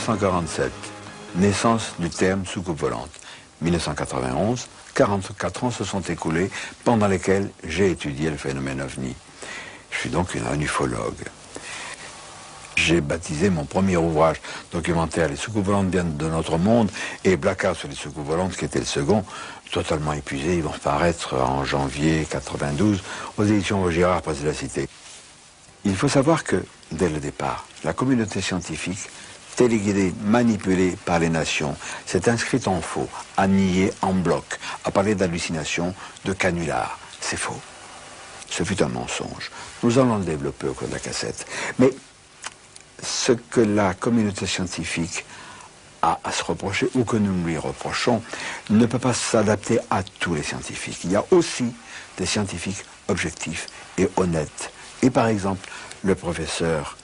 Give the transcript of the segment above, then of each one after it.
1947, naissance du terme soucoupe volante. 1991, 44 ans se sont écoulés pendant lesquels j'ai étudié le phénomène OVNI. Je suis donc un ufologue. J'ai baptisé mon premier ouvrage documentaire Les soucoupes volantes viennent de notre monde et Blackout sur les soucoupes volantes qui était le second, totalement épuisé. Ils vont paraître en janvier 92 aux éditions Vaugirard, presse de la Cité. Il faut savoir que, dès le départ, la communauté scientifique, téléguidée, manipulée par les nations, s'est inscrite en faux, à nier en bloc, à parler d'hallucinations, de canulars. C'est faux. Ce fut un mensonge. Nous allons le développer au cours de la cassette. Mais ce que la communauté scientifique a à se reprocher, ou que nous lui reprochons, ne peut pas s'adapter à tous les scientifiques. Il y a aussi des scientifiques objectifs et honnêtes. Et par exemple, le professeur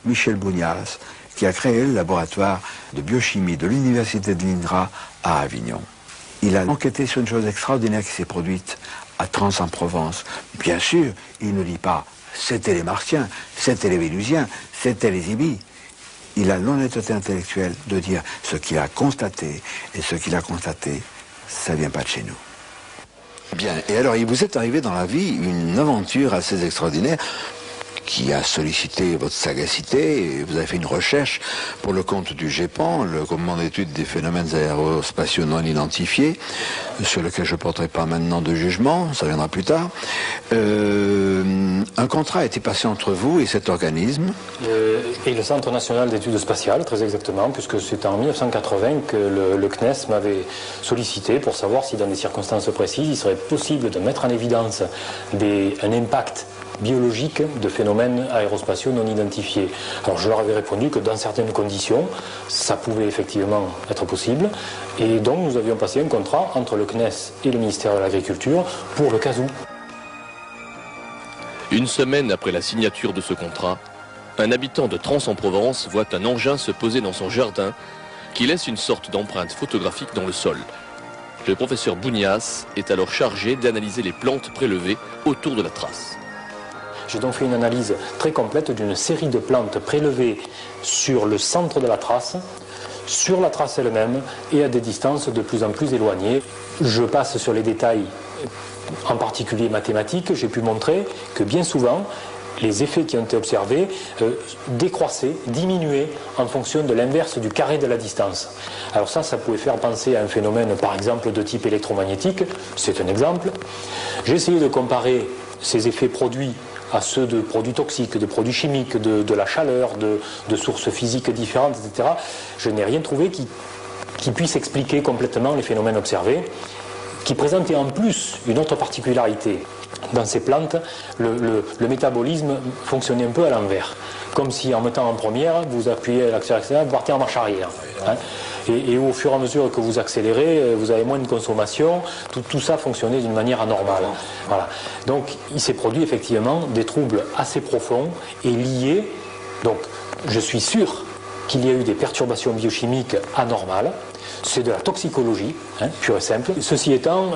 Michel Bounias, qui a créé le laboratoire de biochimie de l'université de l'INRA à Avignon. Il a enquêté sur une chose extraordinaire qui s'est produite à Trans-en-Provence. Bien sûr, il ne dit pas « c'était les Martiens, c'était les Vénusiens, c'était les Ibis ». Il a l'honnêteté intellectuelle de dire ce qu'il a constaté, et ce qu'il a constaté, ça ne vient pas de chez nous. Bien, et alors il vous est arrivé dans la vie une aventure assez extraordinaire qui a sollicité votre sagacité, et vous avez fait une recherche pour le compte du GEPAN, le groupement d'études des phénomènes aérospatiaux non identifiés, sur lequel je ne porterai pas maintenant de jugement, ça viendra plus tard. Un contrat a été passé entre vous et cet organisme. Et le Centre national d'études spatiales, très exactement, puisque c'est en 1980 que le CNES m'avait sollicité pour savoir si dans des circonstances précises, il serait possible de mettre en évidence un impact biologique de phénomènes aérospatiaux non identifiés. Alors je leur avais répondu que dans certaines conditions, ça pouvait effectivement être possible, et donc nous avions passé un contrat entre le CNES et le ministère de l'Agriculture pour le cas où. Une semaine après la signature de ce contrat, un habitant de Trans-en-Provence voit un engin se poser dans son jardin qui laisse une sorte d'empreinte photographique dans le sol. Le professeur Bounias est alors chargé d'analyser les plantes prélevées autour de la trace. J'ai donc fait une analyse très complète d'une série de plantes prélevées sur le centre de la trace, sur la trace elle-même et à des distances de plus en plus éloignées. Je passe sur les détails, en particulier mathématiques. J'ai pu montrer que bien souvent, les effets qui ont été observés décroissaient, diminuaient en fonction de l'inverse du carré de la distance. Alors ça pouvait faire penser à un phénomène par exemple de type électromagnétique, c'est un exemple. J'ai essayé de comparer ces effets produits à ceux de produits toxiques, de produits chimiques, de la chaleur, de sources physiques différentes, etc. Je n'ai rien trouvé qui puisse expliquer complètement les phénomènes observés, qui présentait en plus une autre particularité. Dans ces plantes, le métabolisme fonctionnait un peu à l'envers. Comme si en mettant en première, vous appuyez l'accélérateur, vous partez en marche arrière. Hein. Et au fur et à mesure que vous accélérez, vous avez moins de consommation. Tout ça fonctionnait d'une manière anormale. Voilà. Donc il s'est produit effectivement des troubles assez profonds et liés. Donc je suis sûr qu'il y a eu des perturbations biochimiques anormales. C'est de la toxicologie, hein, pure et simple. Ceci étant,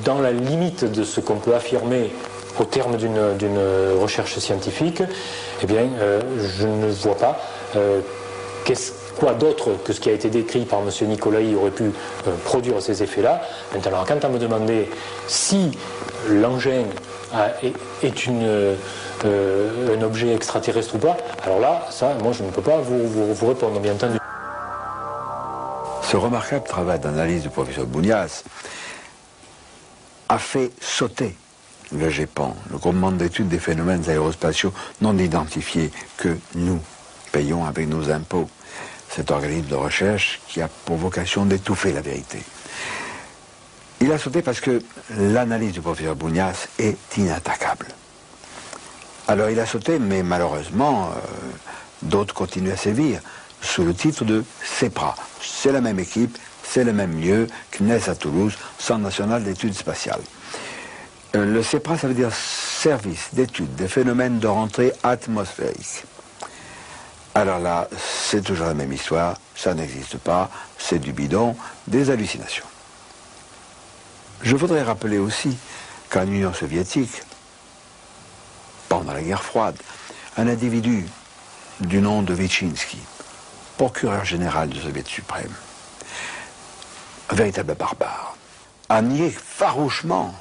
dans la limite de ce qu'on peut affirmer au terme d'une recherche scientifique, eh bien, je ne vois pas quoi d'autre que ce qui a été décrit par M. Nicolai aurait pu produire ces effets-là. Maintenant, quant à me demander si l'engin est un objet extraterrestre ou pas, alors là, ça, moi, je ne peux pas vous répondre, bien entendu. Ce remarquable travail d'analyse du professeur Bounias a fait sauter le GEPAN, le groupement d'études des phénomènes aérospatiaux non identifiés, que nous payons avec nos impôts. Cet organisme de recherche qui a pour vocation d'étouffer la vérité. Il a sauté parce que l'analyse du professeur Bounias est inattaquable. Alors il a sauté, mais malheureusement, d'autres continuent à sévir, sous le titre de CEPRA. C'est la même équipe, c'est le même lieu, CNES à Toulouse, Centre national d'études spatiales. Le CEPRA, ça veut dire Service d'études des phénomènes de rentrée atmosphérique. Alors là, c'est toujours la même histoire, ça n'existe pas, c'est du bidon, des hallucinations. Je voudrais rappeler aussi qu'en Union soviétique, pendant la guerre froide, un individu du nom de Vichinsky procureur général du Soviet suprême, un véritable barbare, a nié farouchement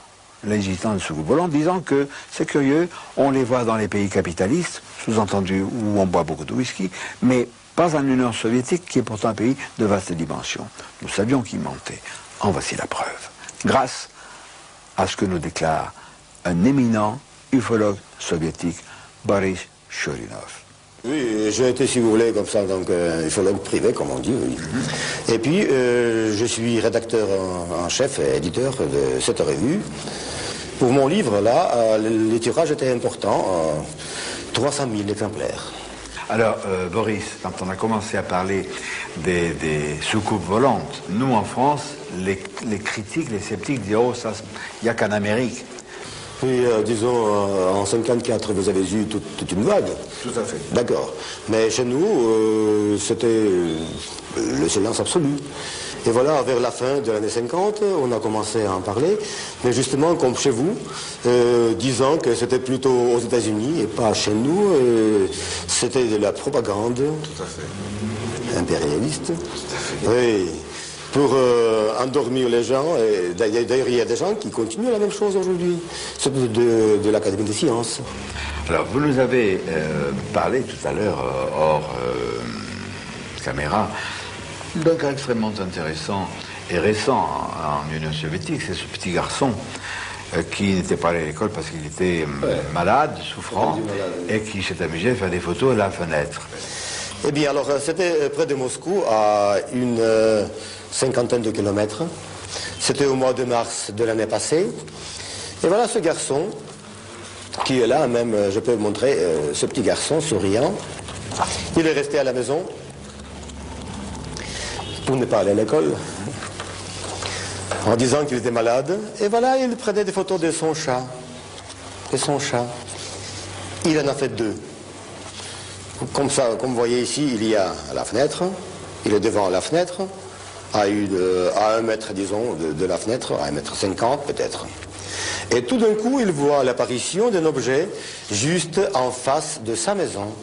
l'existence de soucoupes volantes, disant que c'est curieux, on les voit dans les pays capitalistes, sous-entendu où on boit beaucoup de whisky, mais pas en Union soviétique, qui est pourtant un pays de vaste dimension. Nous savions qu'il mentait. En voici la preuve. Grâce à ce que nous déclare un éminent ufologue soviétique, Boris Churinov. Oui, j'ai été, si vous voulez, comme ça, donc ufologue privé, comme on dit, oui. Et puis, je suis rédacteur en chef et éditeur de cette revue. Pour mon livre, là, les tirages étaient importants, 300 000 exemplaires. Alors, Boris, quand on a commencé à parler des soucoupes volantes, nous, en France, les critiques, les sceptiques disaient « Oh, ça, il n'y a qu'en Amérique ». Puis, disons, en 1954, vous avez eu toute une vague. Tout à fait. D'accord. Mais chez nous, c'était le silence absolu. Et voilà, vers la fin de l'année 50, on a commencé à en parler. Mais justement, comme chez vous, disant que c'était plutôt aux États-Unis et pas chez nous, c'était de la propagande. Tout à fait. Impérialiste. Tout à fait. Oui. Pour endormir les gens. Et d'ailleurs, il y a des gens qui continuent la même chose aujourd'hui. C'est de l'Académie des sciences. Alors, vous nous avez parlé tout à l'heure, hors caméra, d'un cas extrêmement intéressant et récent en Union soviétique. C'est ce petit garçon qui n'était pas allé à l'école parce qu'il était malade, souffrant, et qui s'est amusé à faire des photos à la fenêtre. Eh bien, alors, c'était près de Moscou, à une cinquantaine de kilomètres. C'était au mois de mars de l'année passée. Et voilà ce garçon, qui est là, même, je peux vous montrer, ce petit garçon souriant. Il est resté à la maison pour ne pas aller à l'école, en disant qu'il était malade. Et voilà, il prenait des photos de son chat. De son chat. Il en a fait 2. Comme ça, comme vous voyez ici, il y a la fenêtre. Il est devant la fenêtre, à 1 mètre, disons, de la fenêtre, à 1,50 m peut-être. Et tout d'un coup, il voit l'apparition d'un objet juste en face de sa maison.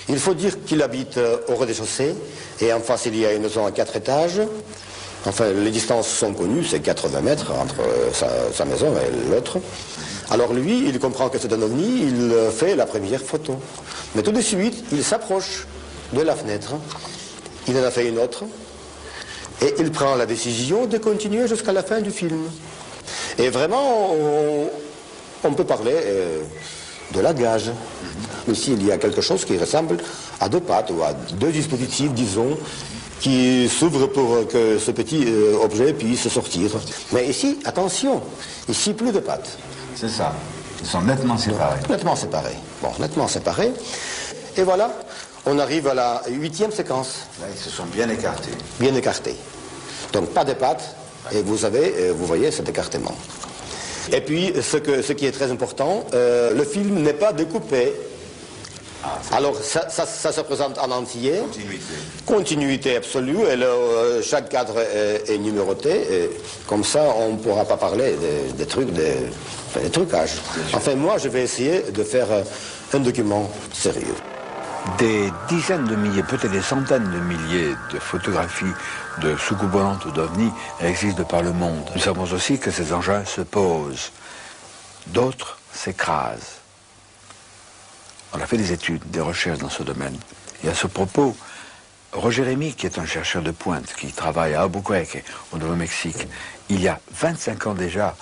Il faut dire qu'il habite au rez-de-chaussée, et en face, il y a une maison à 4 étages. Enfin, les distances sont connues, c'est 80 mètres entre sa maison et l'autre. Alors lui, il comprend que c'est un ovni, il fait la première photo. Mais tout de suite, il s'approche de la fenêtre, il en a fait une autre, et il prend la décision de continuer jusqu'à la fin du film. Et vraiment, on peut parler de la gage. Ici, il y a quelque chose qui ressemble à 2 pattes, ou à 2 dispositifs, disons, qui s'ouvrent pour que ce petit objet puisse sortir. Mais ici, attention, ici, plus de pattes. C'est ça. Ils sont nettement séparés. Nettement séparés. Bon, nettement séparés. Et voilà, on arrive à la 8e séquence. Là, ils se sont bien écartés. Bien écartés. Donc, pas de pattes. Et vous voyez cet écartement. Et puis, ce qui est très important, le film n'est pas découpé. Alors, ça se présente en entier. Continuité. Continuité absolue. Et chaque cadre est numéroté. Et comme ça, on ne pourra pas parler des trucs, des trucages. Enfin, moi, je vais essayer de faire un document sérieux. Des dizaines de milliers, peut-être des centaines de milliers de photographies de soucoupes volantes ou d'ovnis existent de par le monde. Nous savons aussi que ces engins se posent. D'autres s'écrasent. On a fait des études, des recherches dans ce domaine. Et à ce propos, Roger Rémy, qui est un chercheur de pointe, qui travaille à Albuquerque, au Nouveau-Mexique, il y a 25 ans déjà,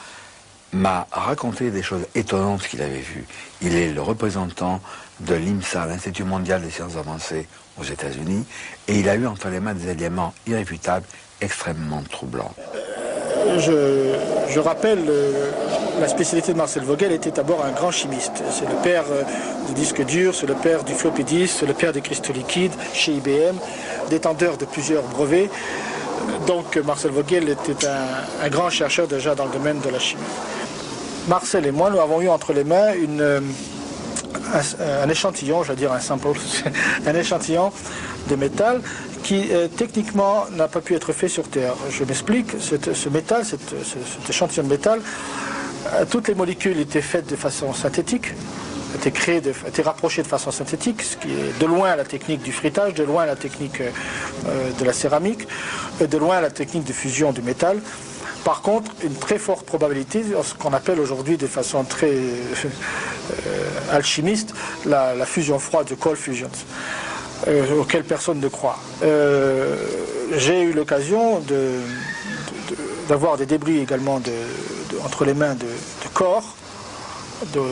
m'a raconté des choses étonnantes qu'il avait vues. Il est le représentant de l'IMSA, l'Institut mondial des sciences avancées aux États-Unis, et il a eu entre les mains des éléments irréfutables, extrêmement troublants. Je rappelle, la spécialité de Marcel Vogel était d'abord un grand chimiste. C'est le père du disque dur, c'est le père du floppy disk, c'est le père des cristaux liquides chez IBM, détenteur de plusieurs brevets. Donc Marcel Vogel était un grand chercheur déjà dans le domaine de la chimie. Marcel et moi, nous avons eu entre les mains un échantillon, je veux dire un sample, un échantillon de métal qui techniquement n'a pas pu être fait sur Terre. Je m'explique, ce métal, cet échantillon de métal, toutes les molécules étaient faites de façon synthétique, été créé, a été rapproché de façon synthétique, ce qui est de loin la technique du frittage, de loin la technique de la céramique, de loin la technique de fusion du métal. Par contre, une très forte probabilité, ce qu'on appelle aujourd'hui de façon très alchimiste, la fusion froide, the cold fusions, auquel personne ne croit. J'ai eu l'occasion d'avoir des débris également entre les mains de corps de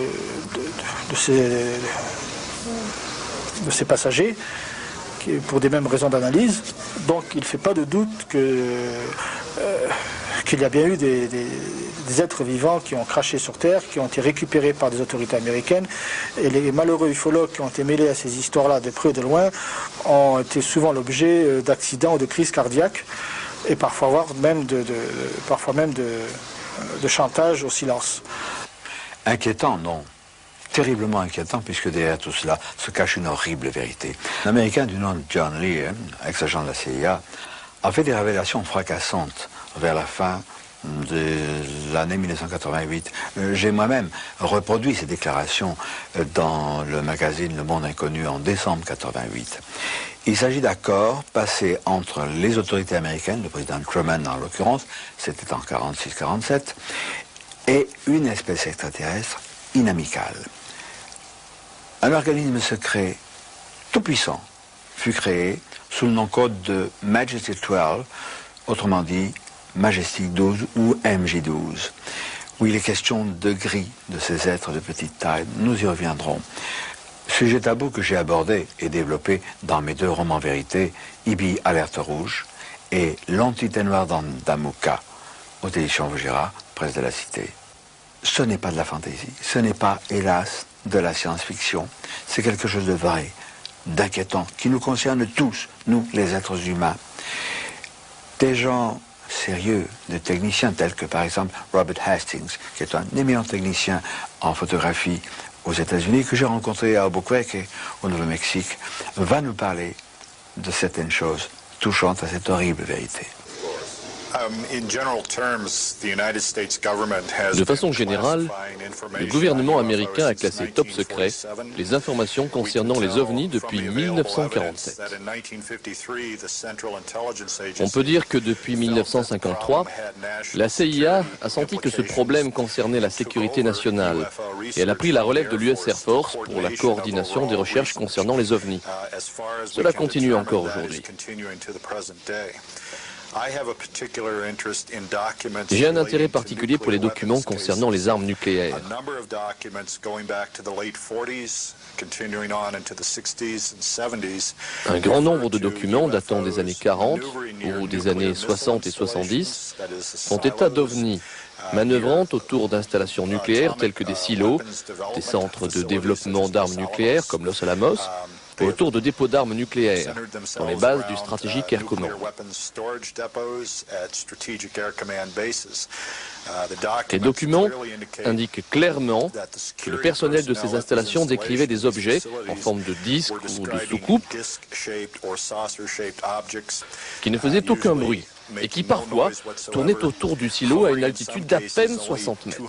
ces passagers pour des mêmes raisons d'analyse. Donc il ne fait pas de doute qu'il y a bien eu des êtres vivants qui ont craché sur Terre, qui ont été récupérés par des autorités américaines. Et les malheureux ufologues qui ont été mêlés à ces histoires-là de près ou de loin ont été souvent l'objet d'accidents ou de crises cardiaques et parfois même de chantage au silence. Inquiétant, non. Terriblement inquiétant, puisque derrière tout cela se cache une horrible vérité. Un Américain du nom de John Lee, ex-agent de la CIA, a fait des révélations fracassantes vers la fin de l'année 1988. J'ai moi-même reproduit ces déclarations dans le magazine Le Monde Inconnu en décembre 1988. Il s'agit d'accords passés entre les autorités américaines, le président Truman en l'occurrence, c'était en 1946-1947, et une espèce extraterrestre inamicale. Un organisme secret tout puissant fut créé sous le nom code de Majesty 12, autrement dit Majestic 12 ou MJ12, où il est question de gris de ces êtres de petite taille. Nous y reviendrons. Sujet tabou que j'ai abordé et développé dans mes deux romans vérités, Ibi Alerte Rouge et L'Entité Noire d'Amouka, aux éditions Vaugirard, presse de la Cité. Ce n'est pas de la fantaisie, ce n'est pas, hélas, de la science-fiction, c'est quelque chose de vrai, d'inquiétant, qui nous concerne tous, nous, les êtres humains. Des gens sérieux, des techniciens tels que par exemple Robert Hastings, qui est un éminent technicien en photographie aux États-Unis, que j'ai rencontré à Albuquerque, au Nouveau-Mexique, va nous parler de certaines choses touchantes à cette horrible vérité. De façon générale, le gouvernement américain a classé top secret les informations concernant les ovnis depuis 1947. On peut dire que depuis 1953, la CIA a senti que ce problème concernait la sécurité nationale et elle a pris la relève de l'US Air Force pour la coordination des recherches concernant les ovnis. Cela continue encore aujourd'hui. J'ai un intérêt particulier pour les documents concernant les armes nucléaires. Un grand nombre de documents datant des années 40 ou des années 60 et 70 font état d'ovnis manœuvrant autour d'installations nucléaires telles que des silos, des centres de développement d'armes nucléaires comme Los Alamos, et autour de dépôts d'armes nucléaires, dans les bases du Strategic Air Command. Les documents indiquent clairement que le personnel de ces installations décrivait des objets en forme de disques ou de soucoupes qui ne faisaient aucun bruit et qui parfois tournaient autour du silo à une altitude d'à peine 60 mètres.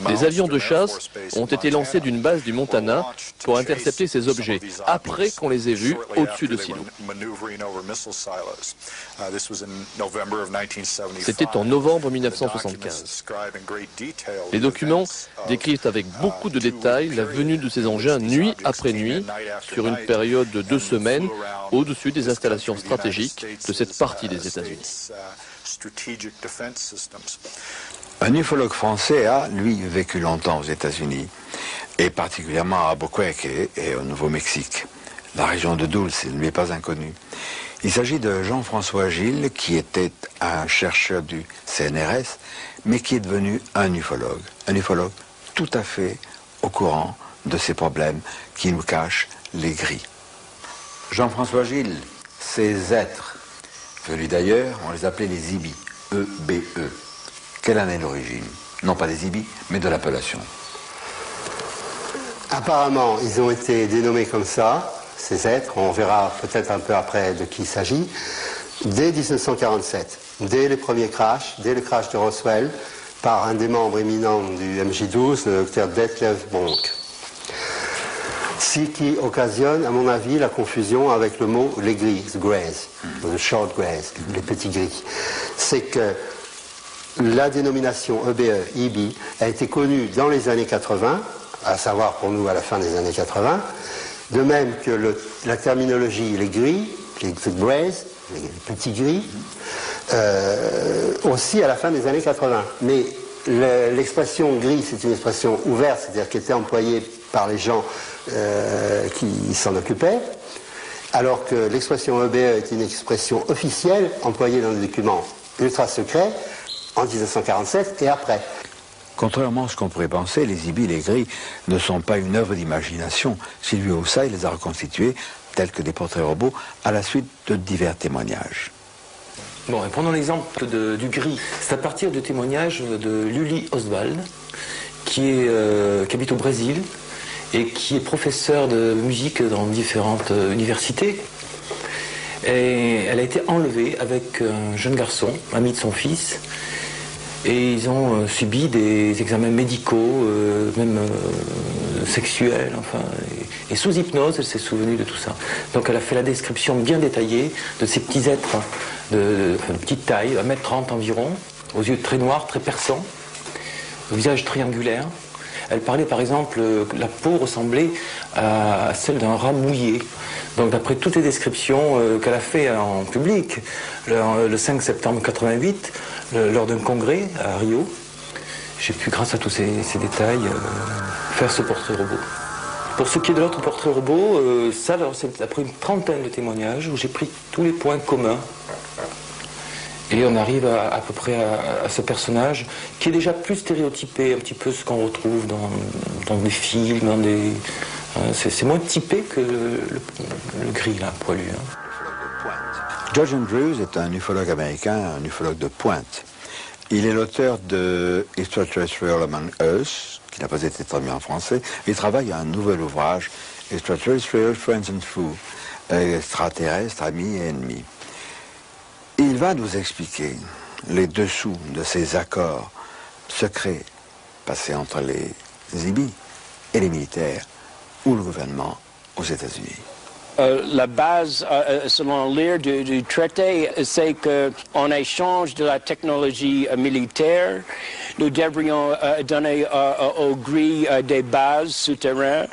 Des avions de chasse ont été lancés d'une base du Montana pour intercepter ces objets, après qu'on les ait vus au-dessus de silos. C'était en novembre 1975. Les documents décrivent avec beaucoup de détails la venue de ces engins nuit après nuit, sur une période de 2 semaines, au-dessus des installations stratégiques de cette partie des États-Unis. Un ufologue français a, lui, vécu longtemps aux États-Unis, et particulièrement à Albuquerque et au Nouveau-Mexique. La région de Dulce ne lui est pas inconnue. Il s'agit de Jean-François Gilles, qui était un chercheur du CNRS, mais qui est devenu un ufologue tout à fait au courant de ces problèmes qui nous cachent les gris. Jean-François Gilles, ces êtres, venus d'ailleurs, on les appelait les IBI, E-B-E. Quelle en est l'origine? Non pas des IBI, mais de l'appellation. Apparemment, ils ont été dénommés comme ça, ces êtres. On verra peut-être un peu après de qui il s'agit. dès 1947, dès les premiers crashs, dès le crash de Roswell, par un des membres éminents du MJ12, le docteur Detlev Bonk. Ce qui occasionne, à mon avis, la confusion avec le mot les gris, greys, le short greys, les petits gris. C'est que la dénomination EBE, EB, a été connue dans les années 80, à savoir pour nous à la fin des années 80, de même que la terminologie les gris, les greys, les petits gris, aussi à la fin des années 80. Mais l'expression gris, c'est une expression ouverte, c'est-à-dire qui était employée par les gens qui s'en occupaient, alors que l'expression EBE est une expression officielle employée dans des documents ultra secrets en 1947 et après. Contrairement à ce qu'on pourrait penser, les ibis, les gris, ne sont pas une œuvre d'imagination. Sylvie Houssaye les a reconstitués tels que des portraits robots à la suite de divers témoignages. Bon, et prenons l'exemple du gris. C'est à partir du témoignage de Luli Oswald, qui habite au Brésil et qui est professeur de musique dans différentes universités. Et elle a été enlevée avec un jeune garçon, ami de son fils, et ils ont subi des examens médicaux, même sexuels, enfin, et sous hypnose, elle s'est souvenue de tout ça. Donc elle a fait la description bien détaillée de ces petits êtres de petite taille, 1m30 environ, aux yeux très noirs, très perçants, au visage triangulaire. Elle parlait par exemple que la peau ressemblait à celle d'un rat mouillé. Donc d'après toutes les descriptions qu'elle a fait en public, le 5 septembre 88, lors d'un congrès à Rio, j'ai pu, grâce à tous ces détails, faire ce portrait robot. Pour ce qui est de l'autre portrait robot, c'est après une trentaine de témoignages où j'ai pris tous les points communs. Et on arrive à peu près à ce personnage qui est déjà plus stéréotypé, un petit peu ce qu'on retrouve dans des films, c'est moins typé que le gris, là, poilu. Hein. George Andrews est un ufologue américain, un ufologue de pointe. Il est l'auteur de Extraterrestrial Among Us, qui n'a pas été traduit en français. Il travaille à un nouvel ouvrage, Extraterrestrial Friends and Foes, extraterrestres, amis et ennemis. Il va nous expliquer les dessous de ces accords secrets passés entre les ibis et les militaires ou le gouvernement aux États-Unis. La base, selon Lear, du traité, c'est qu'en échange de la technologie militaire, nous devrions donner aux gris des bases souterraines.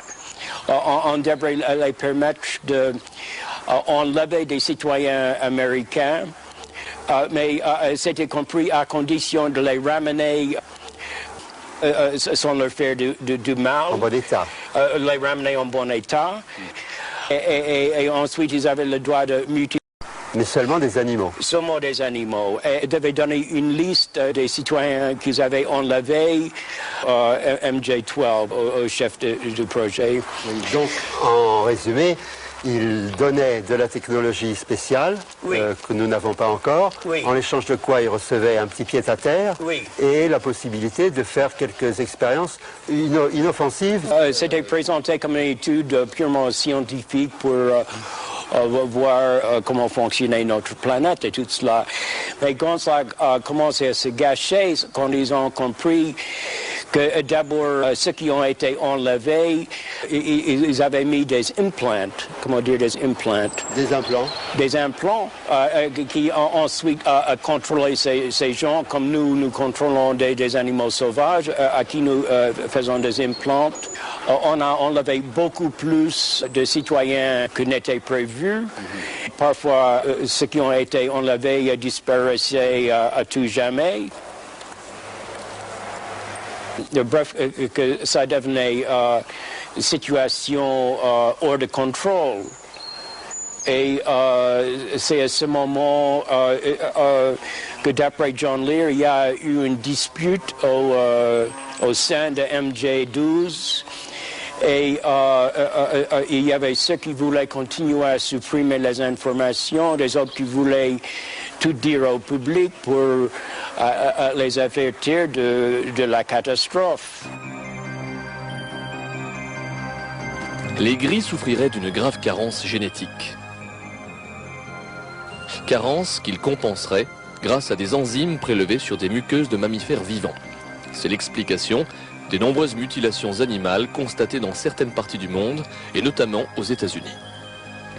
On devrait les permettre d'enlever des citoyens américains, mais c'était compris à condition de les ramener sans leur faire du mal. En bon état. Les ramener en bon état. Et ensuite, ils avaient le droit de mutiler. Mais seulement des animaux. Seulement des animaux. Et ils devaient donner une liste des citoyens qu'ils avaient enlevés, MJ12, au chef du projet. Donc, en résumé, il donnait de la technologie spéciale, oui, que nous n'avons pas encore, oui, en échange de quoi il recevait un petit pied-à-terre, oui, et la possibilité de faire quelques expériences inoffensives. C'était présenté comme une étude purement scientifique pour voir comment fonctionnait notre planète et tout cela. Mais quand ça a commencé à se gâcher, quand ils ont compris que d'abord, ceux qui ont été enlevés, ils avaient mis des implants, comment dire des implants? Des implants. Des implants qui ont ensuite contrôlé ces gens, comme nous contrôlons des animaux sauvages, à qui nous faisons des implants. On a enlevé beaucoup plus de citoyens que n'était prévu. Parfois, ceux qui ont été enlevés disparaissaient à tout jamais. Bref, que ça devenait une situation hors de contrôle. Et c'est à ce moment que d'après John Lear, il y a eu une dispute au sein de MJ12. Et il y avait ceux qui voulaient continuer à supprimer les informations, des autres qui voulaient tout dire au public pour les avertir de la catastrophe. Les gris souffriraient d'une grave carence génétique. carence qu'il compenserait grâce à des enzymes prélevées sur des muqueuses de mammifères vivants. C'est l'explication des nombreuses mutilations animales constatées dans certaines parties du monde, et notamment aux États-Unis.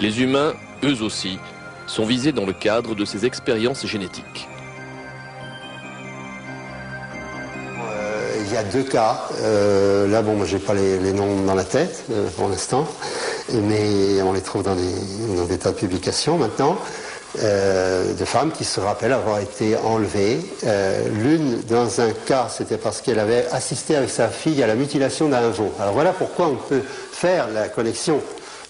Les humains, eux aussi, sont visés dans le cadre de ces expériences génétiques. Il y a deux cas. Là, bon, moi, j'ai pas les noms dans la tête pour l'instant, mais on les trouve dans des tas de publications maintenant. De femmes qui se rappellent avoir été enlevées. L'une, dans un cas, c'était parce qu'elle avait assisté avec sa fille à la mutilation d'un veau. Alors voilà pourquoi on peut faire la connexion,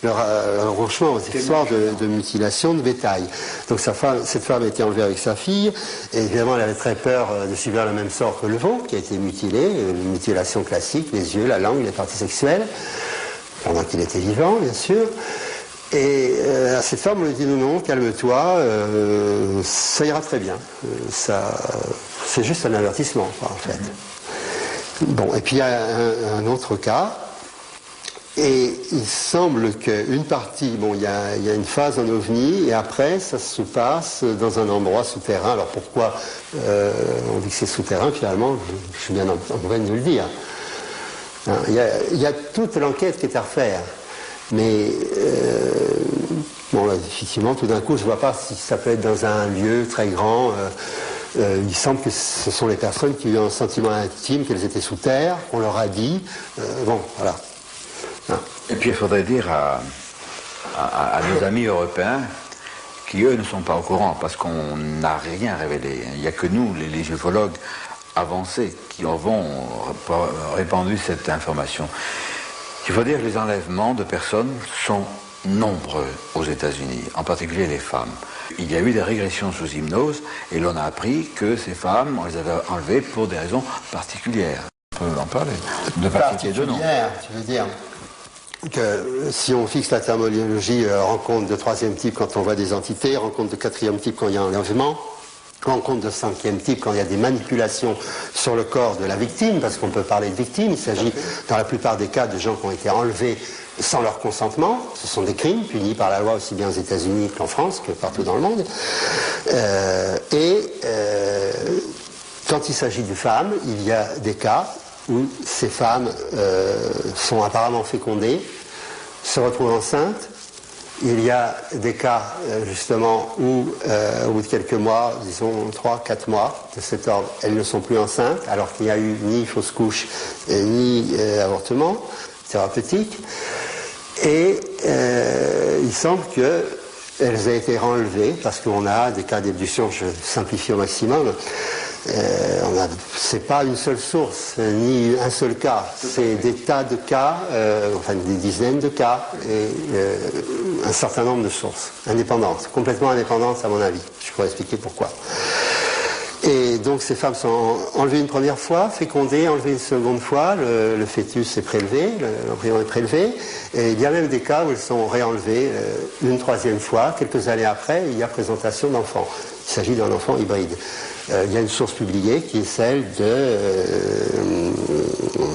le rapprochement aux histoires de mutilation de bétail. Donc cette femme a été enlevée avec sa fille, et évidemment elle avait très peur de subir le même sort que le veau, qui a été mutilé, une mutilation classique, les yeux, la langue, les parties sexuelles, pendant qu'il était vivant, bien sûr. Et à cette femme, on lui dit non, calme-toi, ça ira très bien. C'est juste un avertissement, quoi, en fait. Bon, et puis il y a un autre cas, et il semble qu'une partie, bon, il y a une phase en ovni, et après, ça se passe dans un endroit souterrain. Alors pourquoi on dit que c'est souterrain, finalement, je suis bien en train de le dire. Hein, il y a toute l'enquête qui est à refaire. Mais bon, là, effectivement, tout d'un coup, je ne vois pas si ça peut être dans un lieu très grand. Il semble que ce sont les personnes qui ont eu un sentiment intime qu'elles étaient sous terre, qu'on leur a dit. Bon, voilà. Hein. Et puis il faudrait dire à nos amis européens qui, eux, ne sont pas au courant, parce qu'on n'a rien révélé. Il n'y a que nous, les ufologues avancés, qui avons répandu cette information. Il faut dire que les enlèvements de personnes sont nombreux aux États-Unis, en particulier les femmes. Il y a eu des régressions sous hypnose, et l'on a appris que ces femmes, on les avait enlevées pour des raisons particulières. On peut en parler. De particulières, tu veux dire que si on fixe la terminologie rencontre de troisième type quand on voit des entités, rencontre de quatrième type quand il y a un enlèvement, rencontre de cinquième type quand il y a des manipulations sur le corps de la victime, parce qu'on peut parler de victime, il s'agit dans la plupart des cas de gens qui ont été enlevés sans leur consentement, ce sont des crimes punis par la loi aussi bien aux États-Unis qu'en France, que partout dans le monde. Quand il s'agit de femmes, il y a des cas où ces femmes sont apparemment fécondées, se retrouvent enceintes. Il y a des cas, justement, où, au bout de quelques mois, disons 3-4 mois de cet ordre, elles ne sont plus enceintes, alors qu'il n'y a eu ni fausse couche, ni avortement thérapeutique. Et il semble qu'elles aient été renlevées, parce qu'on a des cas d'ébullition, je simplifie au maximum. C'est pas une seule source, ni un seul cas, c'est des tas de cas, enfin des dizaines de cas, et un certain nombre de sources, indépendantes, complètement indépendantes à mon avis. Je pourrais expliquer pourquoi. Et donc ces femmes sont enlevées une première fois, fécondées, enlevées une seconde fois, le fœtus est prélevé, l'embryon est prélevé, et il y a même des cas où elles sont réenlevées une troisième fois, quelques années après, il y a présentation d'enfants. Il s'agit d'un enfant hybride. Il y a une source publiée qui est celle de,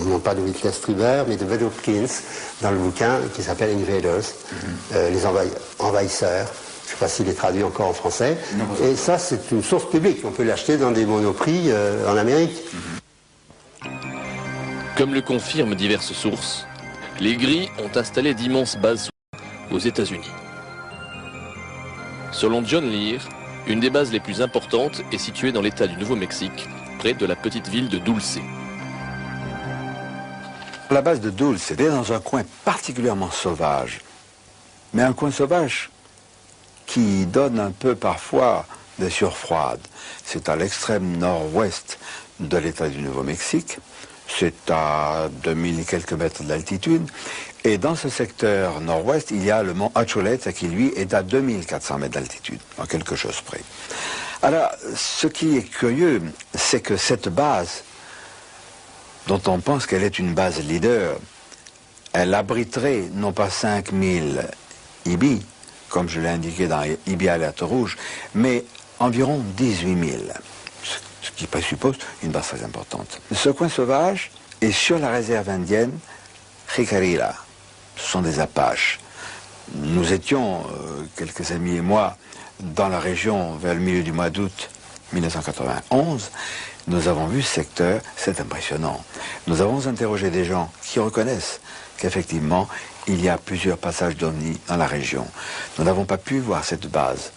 non pas de Whitley Strieber, mais de Ved Hopkins, dans le bouquin qui s'appelle Invaders, les envahisseurs. Je ne sais pas s'il est traduit encore en français. Non, et ça, c'est une source publique. On peut l'acheter dans des monoprix en Amérique. Comme le confirment diverses sources, les Gris ont installé d'immenses bases aux États-Unis. Selon John Lear, une des bases les plus importantes est située dans l'État du Nouveau-Mexique, près de la petite ville de Dulce. La base de Dulce était dans un coin particulièrement sauvage, mais un coin sauvage qui donne un peu parfois des sueurs froides. C'est à l'extrême nord-ouest de l'État du Nouveau-Mexique, c'est à 2000 et quelques mètres d'altitude, et dans ce secteur nord-ouest, il y a le mont Acholeta qui, lui, est à 2400 mètres d'altitude, en quelque chose près. Alors, ce qui est curieux, c'est que cette base, dont on pense qu'elle est une base leader, elle abriterait non pas 5000 ibis, comme je l'ai indiqué dans Ibi Alerte Rouge, mais environ 18 000, ce qui présuppose une base très importante. Ce coin sauvage est sur la réserve indienne Jicarilla. Ce sont des Apaches. Nous étions, quelques amis et moi, dans la région vers le milieu du mois d'août 1991, nous avons vu ce secteur, c'est impressionnant. Nous avons interrogé des gens qui reconnaissent qu'effectivement, il y a plusieurs passages d'OVNI dans la région. Nous n'avons pas pu voir cette base.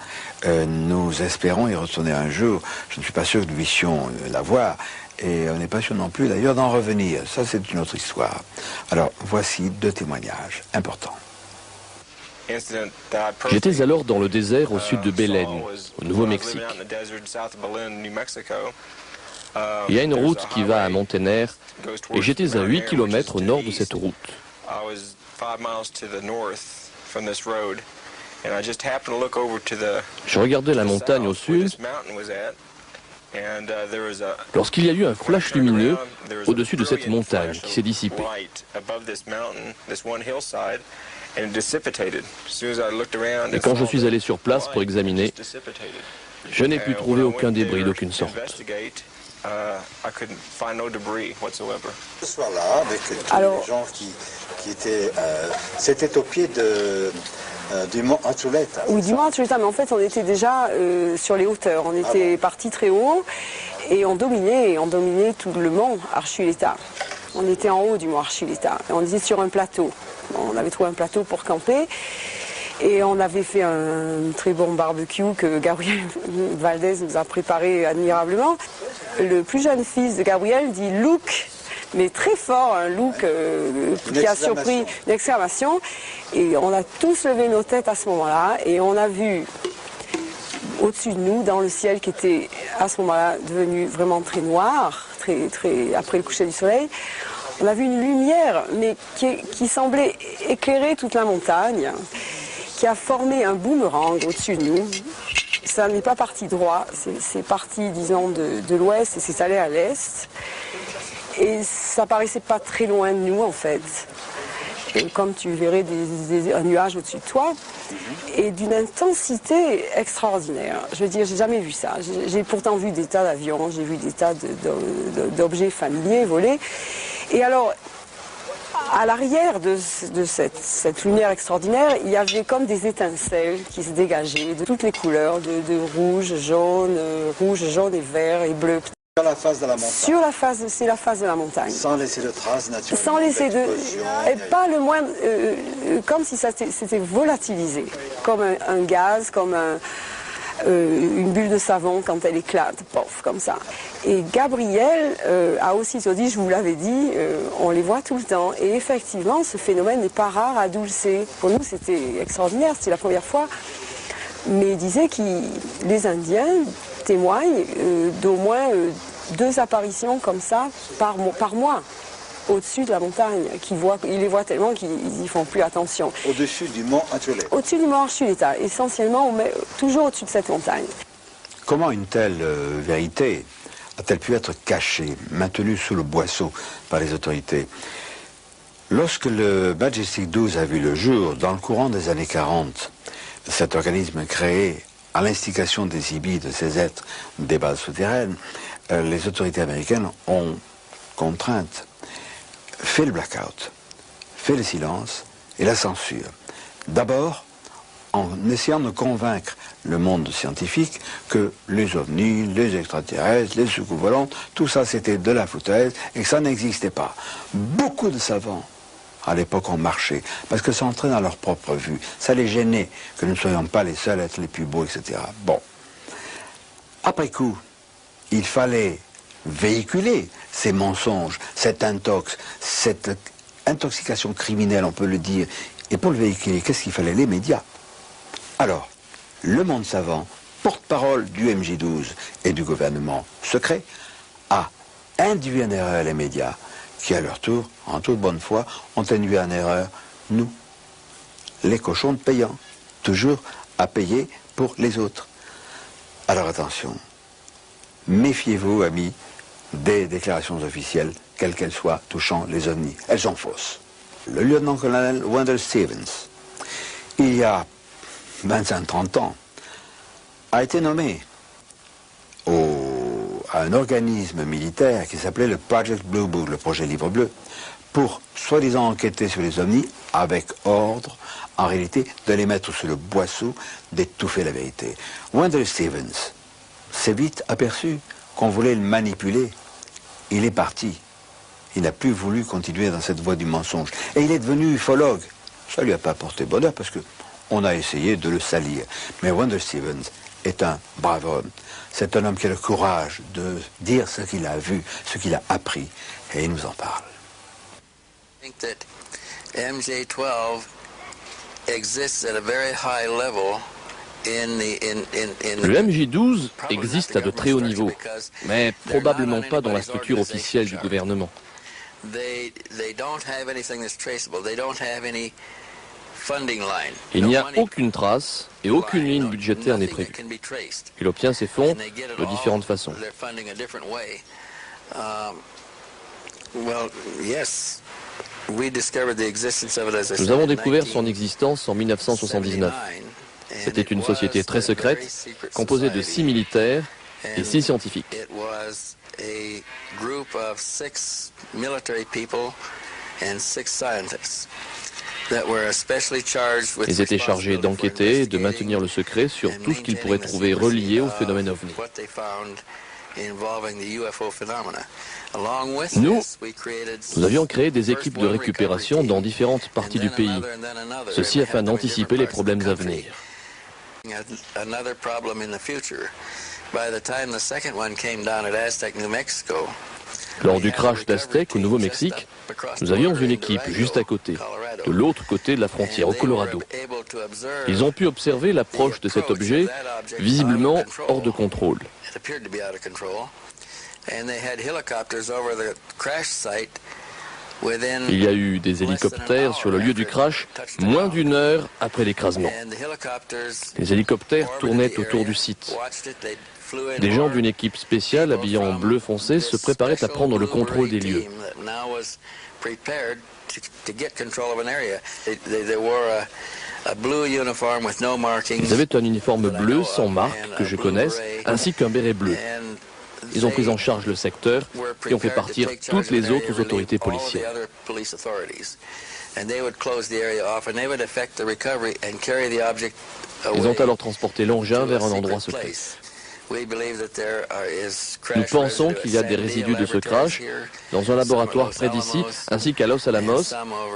Nous espérons y retourner un jour. Je ne suis pas sûr que nous puissions la voir. Et on n'est pas sûr non plus d'ailleurs d'en revenir. Ça, c'est une autre histoire. Alors, voici 2 témoignages importants. J'étais alors dans le désert au sud de Belen, au Nouveau-Mexique. Il y a une route qui va à Montener et j'étais à 8 km au nord de cette route. Je regardais la montagne au sud lorsqu'il y a eu un flash lumineux au-dessus de cette montagne qui s'est dissipé. Et quand je suis allé sur place pour examiner, je n'ai pu trouver aucun débris d'aucune sorte. Ce soir-là, avec tous les gens qui étaient... c'était au pied du mont Archuleta. Oui, du mont Archuleta, mais en fait on était déjà sur les hauteurs. On était parti très haut et on dominait tout le mont Archuleta. On était en haut du mont Archuleta. On était sur un plateau. On avait trouvé un plateau pour camper. Et on avait fait un très bon barbecue que Gabriel Valdez nous a préparé admirablement. Le plus jeune fils de Gabriel dit « Look », mais très fort, un look qui a surpris, une exclamation. Et on a tous levé nos têtes à ce moment-là et on a vu au-dessus de nous, dans le ciel qui était à ce moment-là devenu vraiment très noir, très après le coucher du soleil, on a vu une lumière mais qui semblait éclairer toute la montagne, qui a formé un boomerang au-dessus de nous. Ça n'est pas parti droit, c'est parti, disons, de l'ouest et c'est allé à l'est. Et ça paraissait pas très loin de nous, en fait. Et comme tu verrais un nuage au-dessus de toi, et d'une intensité extraordinaire. Je veux dire, j'ai jamais vu ça. J'ai pourtant vu des tas d'avions, j'ai vu des tas d'objets familiers voler. Et alors, à l'arrière de cette lumière extraordinaire, il y avait comme des étincelles qui se dégageaient de toutes les couleurs, de rouge, jaune et vert et bleu. Sur la face de la montagne. C'est la face de la montagne. Sans laisser de traces naturelles. Sans laisser de... Et pas le moins... comme si ça s'était volatilisé. Comme un gaz, comme une bulle de savon quand elle éclate. Pof, comme ça. Et Gabriel a aussitôt dit, je vous l'avais dit, on les voit tout le temps. Et effectivement, ce phénomène n'est pas rare à Dulce. Pour nous, c'était extraordinaire, c'était la première fois. Mais il disait que les Indiens témoignent d'au moins 2 apparitions comme ça par mois au-dessus de la montagne. Ils les voient tellement qu'ils n'y font plus attention. Au-dessus du mont Archuleta. Au-dessus du mont Archuleta, essentiellement toujours au-dessus de cette montagne. Comment une telle vérité a-t-elle pu être cachée, maintenue sous le boisseau par les autorités? Lorsque le Majestic 12 a vu le jour, dans le courant des années 40, cet organisme créé à l'instigation des Ibis, de ces êtres des bases souterraines, les autorités américaines ont contrainte, fait le blackout, fait le silence et la censure. D'abord, en essayant de convaincre le monde scientifique que les ovnis, les extraterrestres, les soucoupes volantes, tout ça c'était de la foutaise et que ça n'existait pas. Beaucoup de savants à l'époque ont marché, parce que ça entrait dans leur propre vue. Ça les gênait que nous ne soyons pas les seuls à être les plus beaux, etc. Bon. Après coup, il fallait véhiculer ces mensonges, cette intoxication criminelle, on peut le dire. Et pour le véhiculer, qu'est-ce qu'il fallait? Les médias. Alors, le monde savant, porte-parole du MJ12 et du gouvernement secret, a induit en erreur les médias, qui à leur tour, en toute bonne foi, ont induit en erreur nous, les cochons payants, toujours à payer pour les autres. Alors attention, méfiez-vous, amis, des déclarations officielles, quelles qu'elles soient, touchant les ovnis. Elles sont fausses. Le lieutenant-colonel Wendell Stevens, il y a 25-30 ans, a été nommé à un organisme militaire qui s'appelait le Project Blue Book, le projet Livre Bleu, pour soi-disant enquêter sur les ovnis avec ordre, en réalité, de les mettre sous le boisseau, d'étouffer la vérité. Wendell Stevens s'est vite aperçu qu'on voulait le manipuler. Il est parti. Il n'a plus voulu continuer dans cette voie du mensonge. Et il est devenu ufologue. Ça ne lui a pas porté bonheur parce qu'on a essayé de le salir. Mais Wendell Stevens est un brave homme. C'est un homme qui a le courage de dire ce qu'il a vu, ce qu'il a appris. Et il nous en parle. I think that MJ12 exists at a very high level Le MJ12 existe à de très hauts niveaux, mais probablement pas dans la structure officielle du gouvernement. Il n'y a aucune trace et aucune ligne budgétaire n'est prévue. Il obtient ses fonds de différentes façons. Nous avons découvert son existence en 1979. C'était une société très secrète, composée de 6 militaires et 6 scientifiques. Ils étaient chargés d'enquêter et de maintenir le secret sur tout ce qu'ils pourraient trouver relié au phénomène OVNI. Nous avions créé des équipes de récupération dans différentes parties du pays, ceci afin d'anticiper les problèmes à venir. Lors du crash d'Aztec au Nouveau-Mexique, nous avions une équipe juste à côté, de l'autre côté de la frontière, au Colorado. Ils ont pu observer l'approche de cet objet, visiblement hors de contrôle. Il y a eu des hélicoptères sur le lieu du crash moins d'une heure après l'écrasement. Les hélicoptères tournaient autour du site. Des gens d'une équipe spéciale habillés en bleu foncé se préparaient à prendre le contrôle des lieux. Ils avaient un uniforme bleu sans marque que je connaisse, ainsi qu'un béret bleu. Ils ont pris en charge le secteur et ont fait partir toutes les autres autorités policières. Ils ont alors transporté l'engin vers un endroit secret. Nous pensons qu'il y a des résidus de ce crash dans un laboratoire près d'ici, ainsi qu'à Los Alamos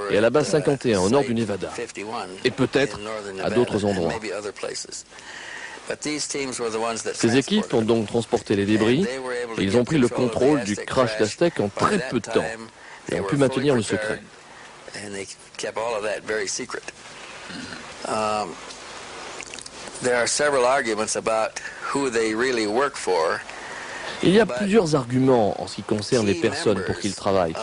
et à la base 51 au nord du Nevada, et peut-être à d'autres endroits. Ces équipes ont donc transporté les débris et ils ont pris le contrôle du crash d'Aztec en très peu de temps et ont pu maintenir le secret. Il y a plusieurs arguments en ce qui concerne les personnes pour qui ils travaillent.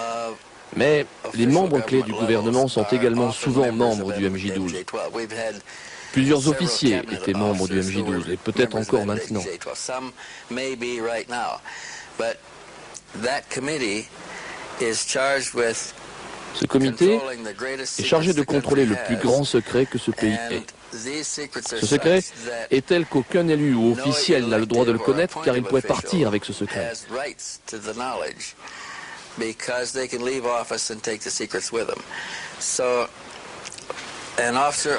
Mais les membres clés du gouvernement sont également souvent membres du MJ12. Plusieurs officiers étaient membres du MJ12 et peut-être encore maintenant. Ce comité est chargé de contrôler le plus grand secret que ce pays ait. Ce secret est tel qu'aucun élu ou officiel n'a le droit de le connaître car il pourrait partir avec ce secret.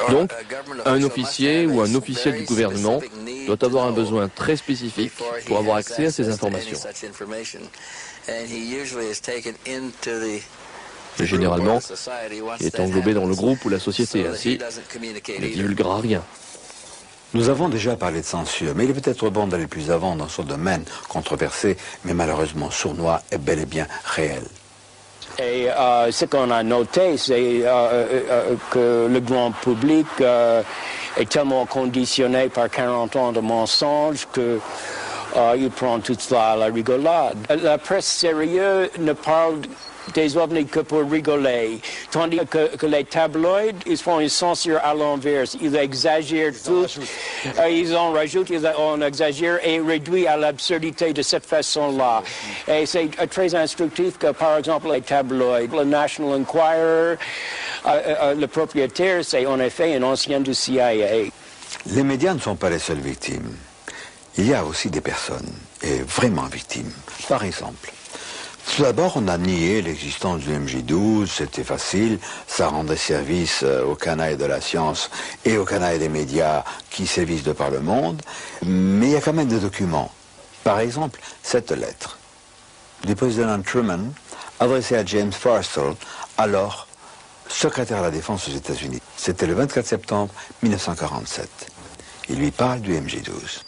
Donc, un officier ou un officiel du gouvernement doit avoir un besoin très spécifique pour avoir accès à ces informations. Mais généralement, il est englobé dans le groupe ou la société, ainsi, il ne divulguera rien. Nous avons déjà parlé de censure, mais il est peut-être bon d'aller plus avant dans ce domaine controversé, mais malheureusement sournois et bel et bien réel. Et ce qu'on a noté, c'est que le grand public est tellement conditionné par 40 ans de mensonges qu'il prend tout cela à la rigolade. La presse sérieuse ne parle des ovnis que pour rigoler, tandis que les tabloïds, ils font une censure à l'inverse. Ils exagèrent tout, ils en rajoutent, on exagère et réduit à l'absurdité de cette façon-là. Et c'est très instructif que, par exemple, les tabloïds, le National Enquirer, le propriétaire, c'est en effet un ancien du CIA. Les médias ne sont pas les seules victimes. il y a aussi des personnes, et vraiment victimes. Par exemple, tout d'abord, on a nié l'existence du MJ12, c'était facile, ça rendait service aux canailles de la science et aux canailles des médias qui sévissent de par le monde, mais il y a quand même des documents. Par exemple, cette lettre du président Truman adressée à James Forrestal, alors secrétaire à la Défense aux États-Unis. C'était le 24 septembre 1947. Il lui parle du MJ12.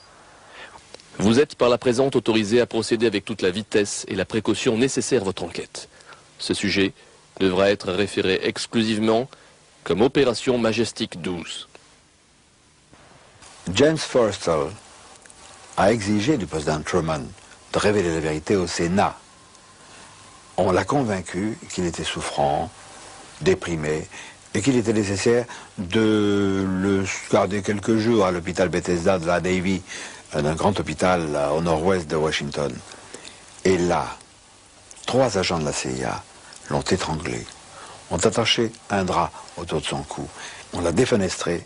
Vous êtes par la présente autorisé à procéder avec toute la vitesse et la précaution nécessaire à votre enquête. Ce sujet devra être référé exclusivement comme opération Majestic 12. James Forrestal a exigé du président Truman de révéler la vérité au Sénat. On l'a convaincu qu'il était souffrant, déprimé, et qu'il était nécessaire de le garder quelques jours à l'hôpital Bethesda de la Navy, d'un grand hôpital au nord-ouest de Washington. Et là, 3 agents de la CIA l'ont étranglé, ont attaché un drap autour de son cou, on l'a défenestré,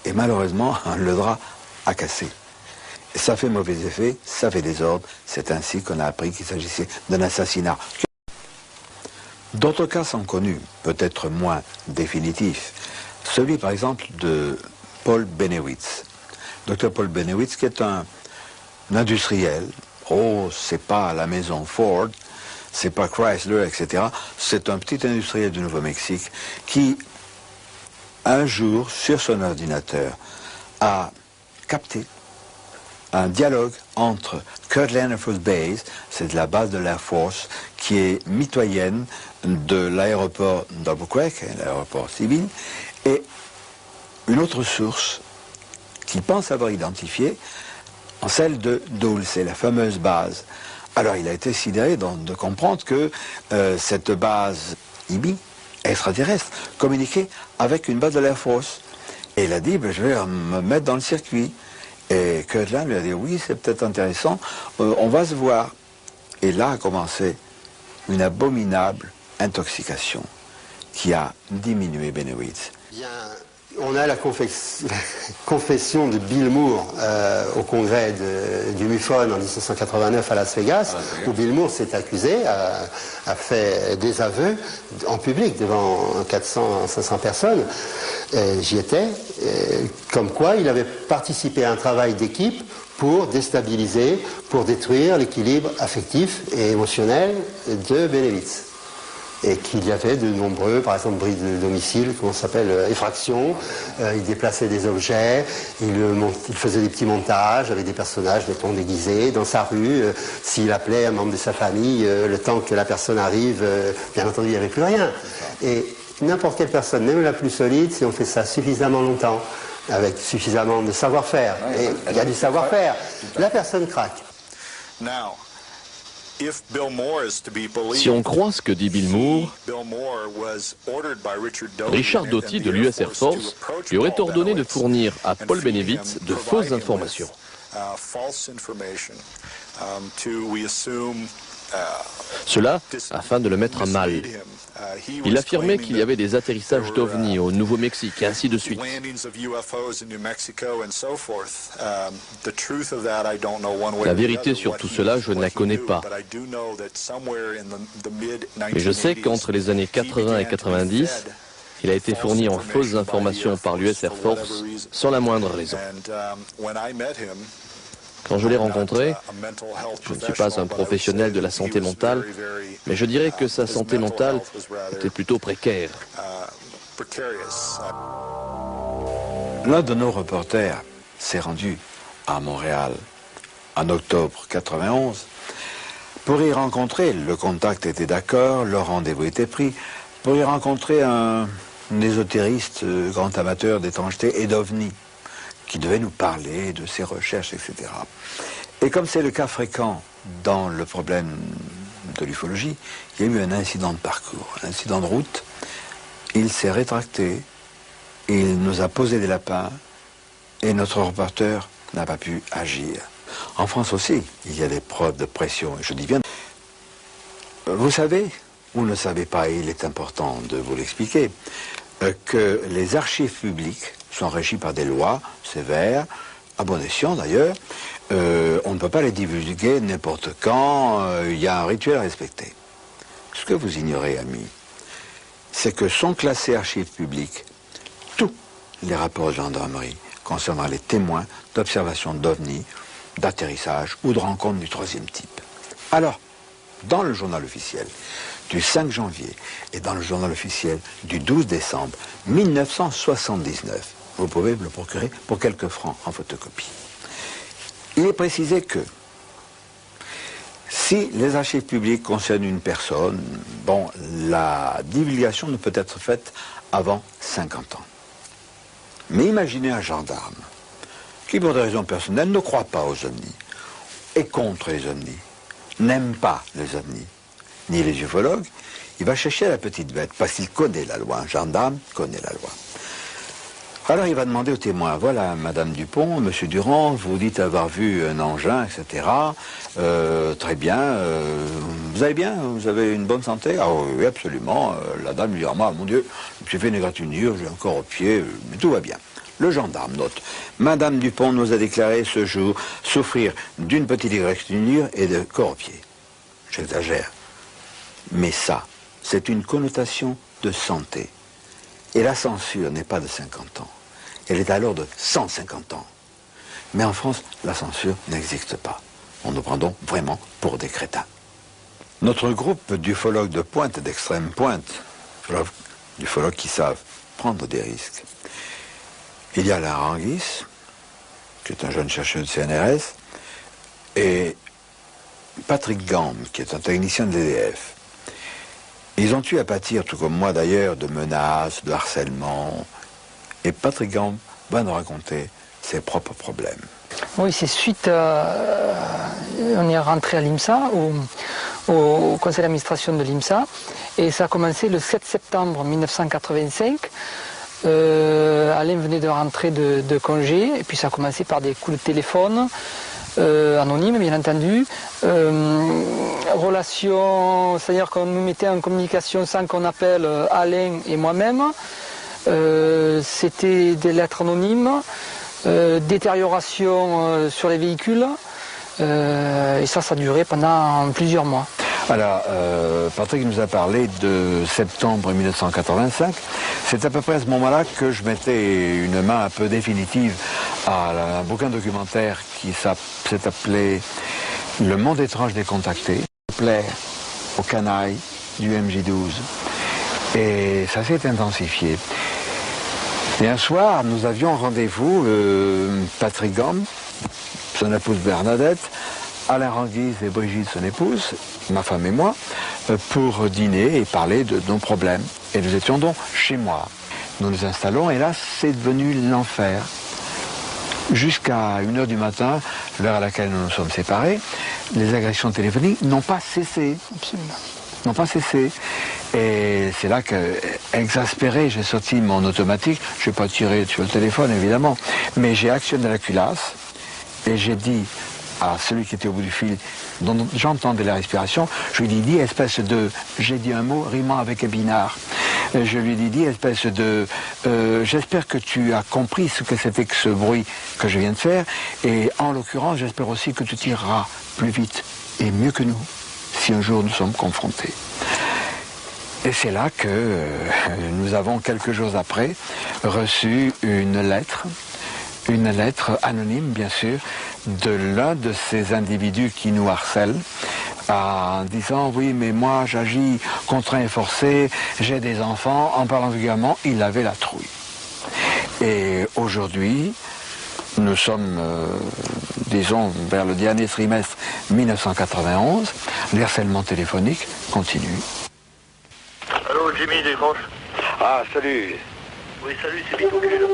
et malheureusement, le drap a cassé. Et ça fait mauvais effet, ça fait désordre, c'est ainsi qu'on a appris qu'il s'agissait d'un assassinat. D'autres cas sont connus, peut-être moins définitifs. Celui, par exemple, de Paul Bennewitz. Dr Paul Bennewitz, qui est un industriel. Oh, c'est pas la maison Ford, c'est pas Chrysler, etc. C'est un petit industriel du Nouveau-Mexique qui, un jour, sur son ordinateur, a capté un dialogue entre Kirtland Air Force Base, c'est la base de l'Air Force, qui est mitoyenne de l'aéroport d'Albuquerque, l'aéroport civil, et une autre source qu'il pense avoir identifiée en celle de Dulce, la fameuse base. Alors il a été sidéré de comprendre que cette base IBI, extraterrestre, communiquait avec une base de l'Air Force. Et il a dit, je vais me mettre dans le circuit. Et Kirtland lui a dit, oui, c'est peut-être intéressant, on va se voir. Et là a commencé une abominable intoxication qui a diminué Bennewitz. On a la confession de Bill Moore au congrès du MUFON en 1989 à Las Vegas, où Bill Moore s'est accusé, a fait des aveux en public devant 400-500 personnes. J'y étais, comme quoi il avait participé à un travail d'équipe pour déstabiliser, pour détruire l'équilibre affectif et émotionnel de Bennewitz. Et qu'il y avait de nombreux, par exemple, bris de domicile, comment ça s'appelle, effractions. Il déplaçait des objets, il faisait des petits montages avec des personnages, mettons, déguisés dans sa rue. S'il appelait un membre de sa famille, le temps que la personne arrive, bien entendu, il n'y avait plus rien. Et n'importe quelle personne, même la plus solide, si on fait ça suffisamment longtemps, avec suffisamment de savoir-faire, et il y a du savoir-faire, la personne craque. Si on croit ce que dit Bill Moore, Richard Doty de l'US Air Force lui aurait ordonné de fournir à Paul Bennewitz de fausses informations. Cela afin de le mettre à mal. Il affirmait qu'il y avait des atterrissages d'OVNI au Nouveau-Mexique et ainsi de suite. La vérité sur tout cela, je ne la connais pas. Mais je sais qu'entre les années 80 et 90, il a été fourni en fausses informations par l'US Air Force sans la moindre raison. Quand je l'ai rencontré, je ne suis pas un professionnel de la santé mentale, mais je dirais que sa santé mentale était plutôt précaire. L'un de nos reporters s'est rendu à Montréal en octobre 91 pour y rencontrer, le contact était d'accord, le rendez-vous était pris, pour y rencontrer un ésotériste, grand amateur d'étrangeté et d'OVNI, qui devait nous parler de ses recherches, etc. Et comme c'est le cas fréquent dans le problème de l'ufologie, il y a eu un incident de parcours, un incident de route. Il s'est rétracté, il nous a posé des lapins, et notre reporter n'a pas pu agir. En France aussi, il y a des preuves de pression, et je dis bien... Vous savez, ou ne savez pas, et il est important de vous l'expliquer, que les archives publiques sont régies par des lois sévères, à bon escient d'ailleurs, on ne peut pas les divulguer n'importe quand, il y a un rituel à respecter. Ce que vous ignorez, amis, c'est que sont classés archives publiques tous les rapports de gendarmerie concernant les témoins d'observation d'OVNI, d'atterrissage ou de rencontres du troisième type. Alors, dans le journal officiel du 5 janvier et dans le journal officiel du 12 décembre 1979, vous pouvez le procurer pour quelques francs en photocopie. Il est précisé que si les archives publiques concernent une personne, bon, la divulgation ne peut être faite avant 50 ans. Mais imaginez un gendarme qui, pour des raisons personnelles, ne croit pas aux ovnis, est contre les ovnis, n'aime pas les ovnis, ni les ufologues, il va chercher la petite bête, parce qu'il connaît la loi, un gendarme connaît la loi. Alors il va demander au témoin, voilà, Madame Dupont, Monsieur Durand, vous dites avoir vu un engin, etc. Très bien, vous allez bien? Vous avez une bonne santé? Ah oui, absolument. La dame lui dit, ah, mon Dieu, j'ai fait une égratignure, j'ai encore au pied, mais tout va bien. Le gendarme note, Madame Dupont nous a déclaré ce jour souffrir d'une petite égratignure et de corps au pied. J'exagère. Mais ça, c'est une connotation de santé. Et la censure n'est pas de 50 ans. Elle est alors de 150 ans. Mais en France, la censure n'existe pas. On nous prend donc vraiment pour des crétins. Notre groupe d'ufologues de pointe et d'extrême pointe, d'ufologues qui savent prendre des risques. Il y a Alain Ranguis, qui est un jeune chercheur de CNRS, et Patrick Gambe, qui est un technicien de l'EDF. Ils ont eu à pâtir, tout comme moi d'ailleurs, de menaces, de harcèlement. Et Patrick Gambe va nous raconter ses propres problèmes. Oui, c'est suite à... On est rentré à l'IMSA, au conseil d'administration de l'IMSA, et ça a commencé le 7 septembre 1985. Alain venait de rentrer de congé, et puis ça a commencé par des coups de téléphone, anonymes bien entendu, relations, c'est-à-dire qu'on nous mettait en communication sans qu'on appelle Alain et moi-même, c'était des lettres anonymes, détérioration sur les véhicules, et ça a duré pendant plusieurs mois. Alors, Patrick nous a parlé de septembre 1985. C'est à peu près à ce moment-là que je mettais une main un peu définitive à un bouquin documentaire qui s'est appelé Le monde étrange des contactés. Ça plaît aux canailles du MJ12. Et ça s'est intensifié. Et un soir, nous avions rendez-vous, Patrick Gambe, son épouse Bernadette, Alain Ranguis et Brigitte, son épouse, ma femme et moi, pour dîner et parler de nos problèmes. Et nous étions donc chez moi. Nous nous installons et là, c'est devenu l'enfer. Jusqu'à 1h du matin, l'heure à laquelle nous nous sommes séparés, les agressions téléphoniques n'ont pas cessé. Absolument. N'ont pas cessé. Et c'est là que, exaspéré, j'ai sorti mon automatique. Je n'ai pas tiré sur le téléphone, évidemment, mais j'ai actionné la culasse et j'ai dit à celui qui était au bout du fil, dont j'entendais la respiration, je lui ai dit, espèce de... J'ai dit un mot rimant avec épinard. Je lui ai dit, espèce de... j'espère que tu as compris ce que c'était que ce bruit que je viens de faire, et en l'occurrence, j'espère aussi que tu tireras plus vite et mieux que nous, si un jour nous sommes confrontés. Et c'est là que nous avons, quelques jours après, reçu une lettre anonyme, bien sûr, de l'un de ces individus qui nous harcèlent, en disant, oui, mais moi, j'agis contraint et forcé, j'ai des enfants. En parlant vulgairement, il avait la trouille. Et aujourd'hui, nous sommes, disons, vers le dernier trimestre 1991, le harcèlement téléphonique continue. Allô, Jimmy, décroche. Ah, salut. Oui, salut, c'est Bitocul.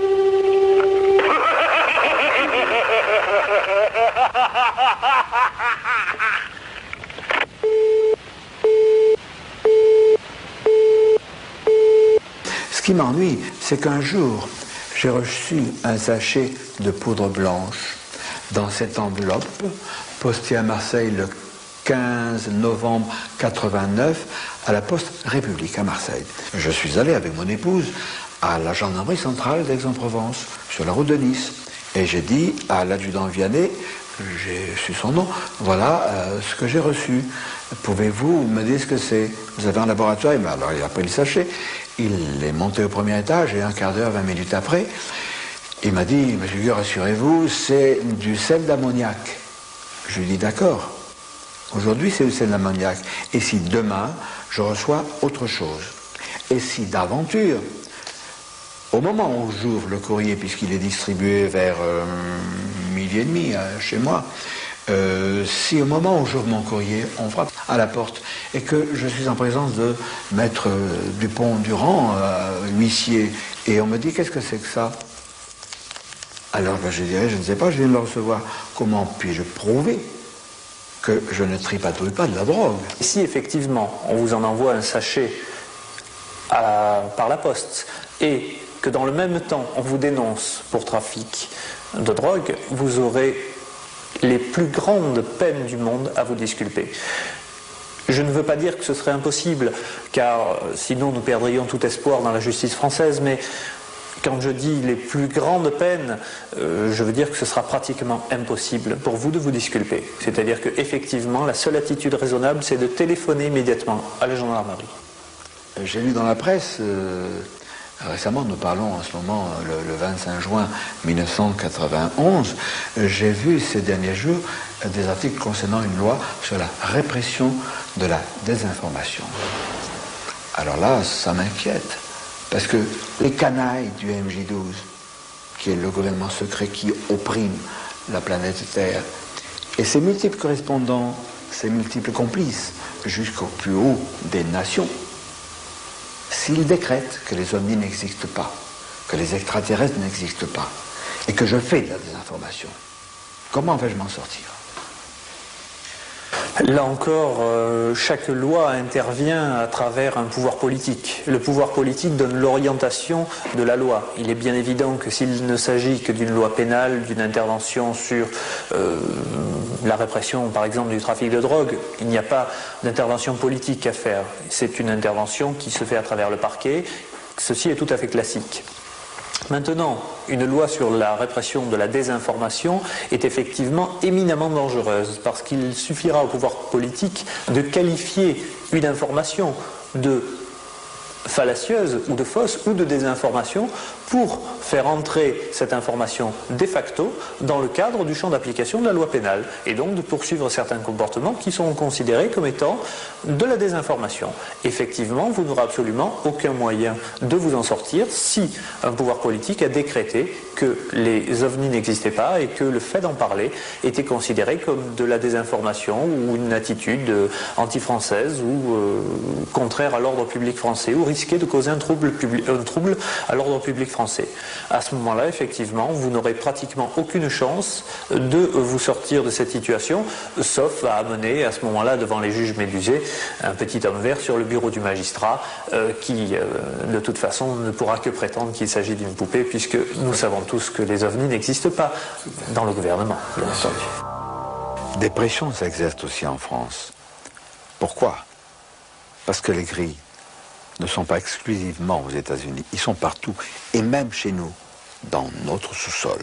Ce qui m'ennuie, c'est qu'un jour, j'ai reçu un sachet de poudre blanche dans cette enveloppe, postée à Marseille le 15 novembre 89, à la Poste République à Marseille. Je suis allé avec mon épouse à la gendarmerie centrale d'Aix-en-Provence, sur la route de Nice. Et j'ai dit à l'adjudant Vianney, J'ai su son nom. Voilà ce que j'ai reçu. Pouvez-vous me dire ce que c'est? Vous avez un laboratoire? Alors il a pris le sachet. Il est monté au premier étage et un quart d'heure, 20 minutes après, il m'a dit, monsieur Gueux, rassurez-vous, c'est du sel d'ammoniac. Je lui dis, d'accord. Aujourd'hui, c'est du sel d'ammoniac. Et si demain, je reçois autre chose? Et si d'aventure, au moment où j'ouvre le courrier, puisqu'il est distribué vers 12h30 chez moi, si au moment où j'ouvre mon courrier, on frappe à la porte et que je suis en présence de maître Dupont-Durand, huissier, et on me dit, qu'est-ce que c'est que ça? Alors je dirais, je ne sais pas, je viens de le recevoir. Comment puis-je prouver que je ne tripatouille pas de la drogue? Si effectivement on vous en envoie un sachet par la poste et que dans le même temps on vous dénonce pour trafic de drogue, vous aurez les plus grandes peines du monde à vous disculper. Je ne veux pas dire que ce serait impossible, car sinon nous perdrions tout espoir dans la justice française, mais quand je dis les plus grandes peines, je veux dire que ce sera pratiquement impossible pour vous de vous disculper. C'est-à-dire qu'effectivement, la seule attitude raisonnable, c'est de téléphoner immédiatement à la gendarmerie. J'ai lu dans la presse, récemment, nous parlons en ce moment, le 25 juin 1991, j'ai vu ces derniers jours des articles concernant une loi sur la répression de la désinformation. Alors là, ça m'inquiète. Parce que les canailles du MJ12, qui est le gouvernement secret qui opprime la planète Terre, et ses multiples correspondants, ses multiples complices, jusqu'au plus haut des nations, s'ils décrètent que les ovnis n'existent pas, que les extraterrestres n'existent pas, et que je fais de la désinformation, comment vais-je m'en sortir? Là encore, chaque loi intervient à travers un pouvoir politique. Le pouvoir politique donne l'orientation de la loi. Il est bien évident que s'il ne s'agit que d'une loi pénale, d'une intervention sur la répression, par exemple, du trafic de drogue, il n'y a pas d'intervention politique à faire. C'est une intervention qui se fait à travers le parquet. Ceci est tout à fait classique. Maintenant, une loi sur la répression de la désinformation est effectivement éminemment dangereuse parce qu'il suffira au pouvoir politique de qualifier une information de fallacieuse ou de fausse ou de désinformation pour faire entrer cette information de facto dans le cadre du champ d'application de la loi pénale et donc de poursuivre certains comportements qui sont considérés comme étant de la désinformation. Effectivement, vous n'aurez absolument aucun moyen de vous en sortir si un pouvoir politique a décrété que les ovnis n'existaient pas et que le fait d'en parler était considéré comme de la désinformation ou une attitude anti-française ou contraire à l'ordre public français ou risquait de causer un trouble à l'ordre public français. À ce moment-là, effectivement, vous n'aurez pratiquement aucune chance de vous sortir de cette situation, sauf à amener à ce moment-là devant les juges médusés un petit homme vert sur le bureau du magistrat qui, de toute façon, ne pourra que prétendre qu'il s'agit d'une poupée puisque nous savons tous que les ovnis n'existent pas dans le gouvernement, bien entendu. Des pressions s'exercent aussi en France. Pourquoi? Parce que les grilles ne sont pas exclusivement aux États-Unis, ils sont partout, et même chez nous, dans notre sous-sol.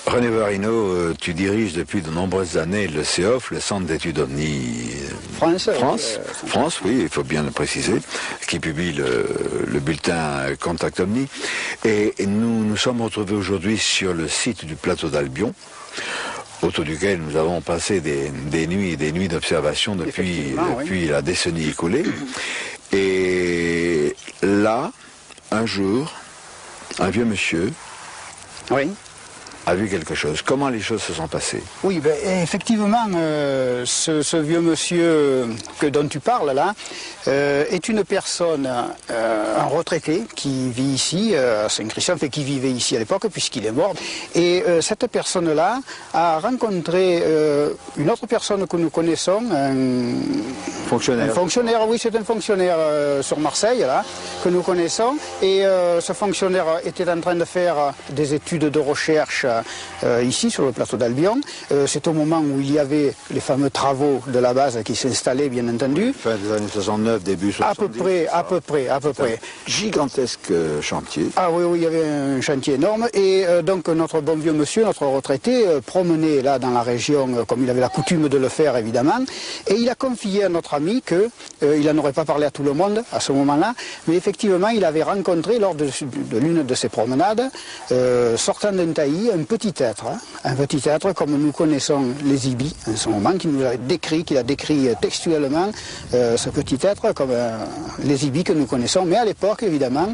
René Varino, tu diriges depuis de nombreuses années le CEOF, le Centre d'études OVNI France, oui, il faut bien le préciser, qui publie le bulletin Contact OVNI. Et nous nous sommes retrouvés aujourd'hui sur le site du plateau d'Albion, autour duquel nous avons passé des nuits et des nuits d'observation depuis la décennie écoulée. Et là, un jour, un vieux monsieur a vu quelque chose. Comment les choses se sont passées? Oui, ben, effectivement, ce vieux monsieur dont tu parles là est une personne, un retraité qui vit ici à Saint-Christophe et qui vivait ici à l'époque puisqu'il est mort. Et cette personne-là a rencontré une autre personne que nous connaissons, un fonctionnaire, oui, c'est un fonctionnaire sur Marseille là, que nous connaissons. Et ce fonctionnaire était en train de faire des études de recherche ici sur le plateau d'Albion. C'est au moment où il y avait les fameux travaux de la base qui s'installaient, bien entendu. Fin des années 69, début 70. À peu près. Gigantesque chantier. Ah oui, il y avait un chantier énorme. Et donc notre bon vieux monsieur, notre retraité, promenait là dans la région, comme il avait la coutume de le faire évidemment. Et il a confié à notre ami qu'il n'en aurait pas parlé à tout le monde à ce moment-là, mais effectivement il avait rencontré lors de l'une de ses promenades, sortant d'un taillis, un petit être comme nous connaissons les ibis en ce moment, qu'il a décrit textuellement ce petit être comme les ibis que nous connaissons. Mais à l'époque évidemment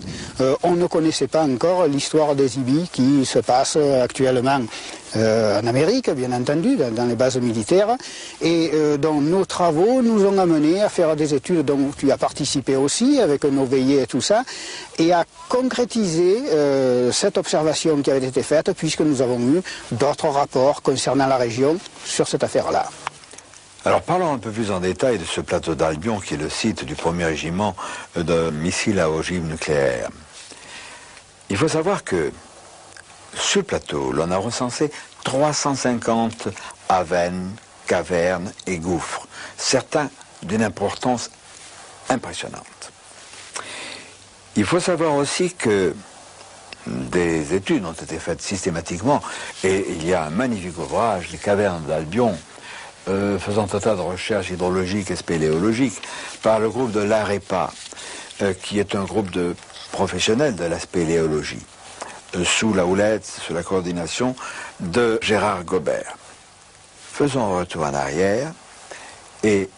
on ne connaissait pas encore l'histoire des ibis qui se passe actuellement en Amérique, bien entendu, dans les bases militaires, et dont nos travaux nous ont amenés à faire des études dont tu as participé aussi, avec nos veillées et tout ça, et à concrétiser cette observation qui avait été faite, puisque nous avons eu d'autres rapports concernant la région sur cette affaire-là. Alors parlons un peu plus en détail de ce plateau d'Albion, qui est le site du 1er régiment de missiles à ogive nucléaire. Il faut savoir que sur le plateau, l'on a recensé 350 avennes, cavernes et gouffres, certains d'une importance impressionnante. Il faut savoir aussi que des études ont été faites systématiquement, et il y a un magnifique ouvrage, Les cavernes d'Albion, faisant un tas de recherches hydrologiques et spéléologiques, par le groupe de l'AREPA, qui est un groupe de professionnels de la spéléologie, sous la houlette, sous la coordination de Gérard Gobert. Faisons un retour en arrière et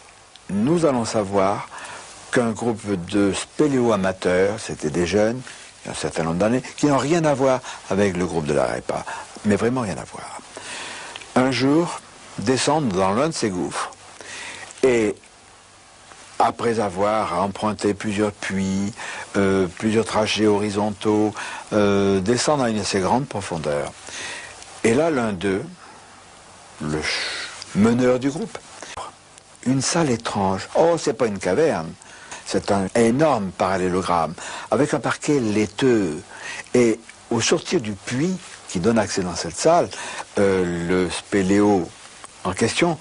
nous allons savoir qu'un groupe de spéléo-amateurs, c'était des jeunes, il y a un certain nombre d'années, qui n'ont rien à voir avec le groupe de la REPA, mais vraiment rien à voir. Un jour, descendent dans l'un de ces gouffres et après avoir emprunté plusieurs puits, plusieurs trajets horizontaux, descendent à une assez grande profondeur. Et là, l'un d'eux, le meneur du groupe, une salle étrange. Oh, c'est pas une caverne, c'est un énorme parallélogramme, avec un parquet laiteux. Et au sortir du puits qui donne accès dans cette salle, le spéléo en question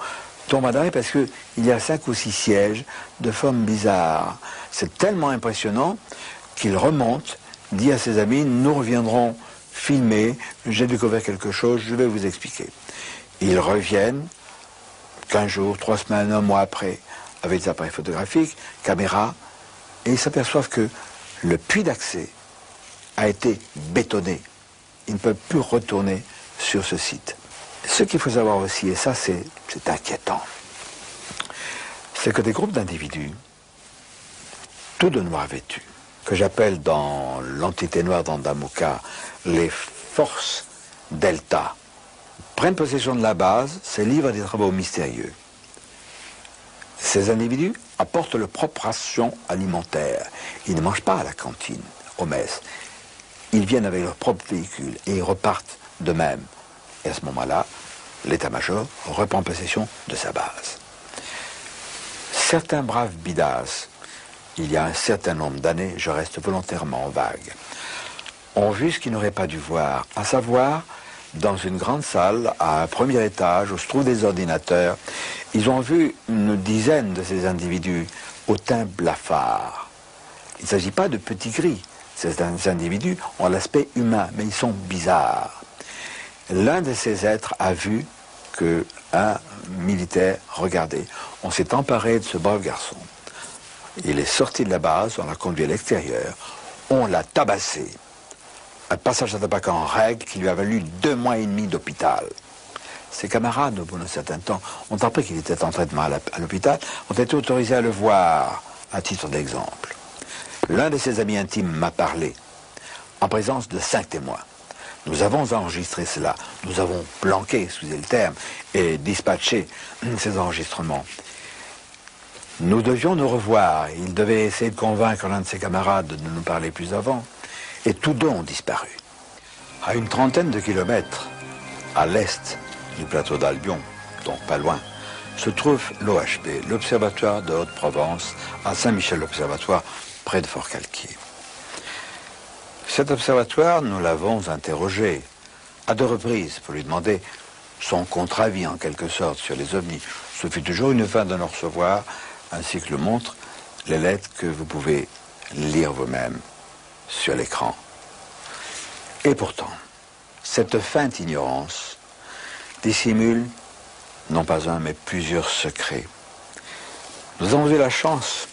tombe à l'arrêt parce qu'il y a 5 ou 6 sièges de forme bizarre. C'est tellement impressionnant qu'il remonte, dit à ses amis, nous reviendrons filmer, j'ai découvert quelque chose, je vais vous expliquer. Ils reviennent 15 jours, 3 semaines, 1 mois après, avec des appareils photographiques, caméra, et ils s'aperçoivent que le puits d'accès a été bétonné. Ils ne peuvent plus retourner sur ce site. Ce qu'il faut savoir aussi, et ça c'est inquiétant, c'est que des groupes d'individus, tout de noir vêtus, que j'appelle dans l'entité noire d'Andamuka les forces delta, prennent possession de la base, se livrent à des travaux mystérieux. Ces individus apportent leur propre ration alimentaire. Ils ne mangent pas à la cantine, au mess. Ils viennent avec leur propre véhicule et ils repartent d'eux-mêmes. Et à ce moment-là, l'état-major reprend possession de sa base. Certains braves bidas, il y a un certain nombre d'années, je reste volontairement vague, ont vu ce qu'ils n'auraient pas dû voir, à savoir, dans une grande salle, à un premier étage, où se trouvent des ordinateurs, ils ont vu une dizaine de ces individus au teint blafard. Il ne s'agit pas de petits gris. Ces individus ont l'aspect humain, mais ils sont bizarres. L'un de ces êtres a vu qu'un militaire regardait. On s'est emparé de ce brave garçon. Il est sorti de la base, on l'a conduit à l'extérieur, on l'a tabassé. Un passage à tabac en règle qui lui a valu 2 mois et demi d'hôpital. Ses camarades, au bout d'un certain temps, ont appris qu'il était en traitement à l'hôpital, ont été autorisés à le voir, à titre d'exemple. L'un de ses amis intimes m'a parlé, en présence de 5 témoins. Nous avons enregistré cela, nous avons planqué, excusez le terme, et dispatché ces enregistrements. Nous devions nous revoir, il devait essayer de convaincre l'un de ses camarades de nous parler plus avant, et tous deux ont disparu. À une trentaine de kilomètres, à l'est du plateau d'Albion, donc pas loin, se trouve l'OHP, l'Observatoire de Haute-Provence, à Saint-Michel-l'Observatoire, près de Fort-Calquier. Cet observatoire, nous l'avons interrogé à 2 reprises pour lui demander son contre-avis en quelque sorte sur les ovnis. Ce fut toujours une fin de nous recevoir, ainsi que le montrent les lettres que vous pouvez lire vous-même sur l'écran. Et pourtant, cette feinte ignorance dissimule non pas un mais plusieurs secrets. Nous avons eu la chance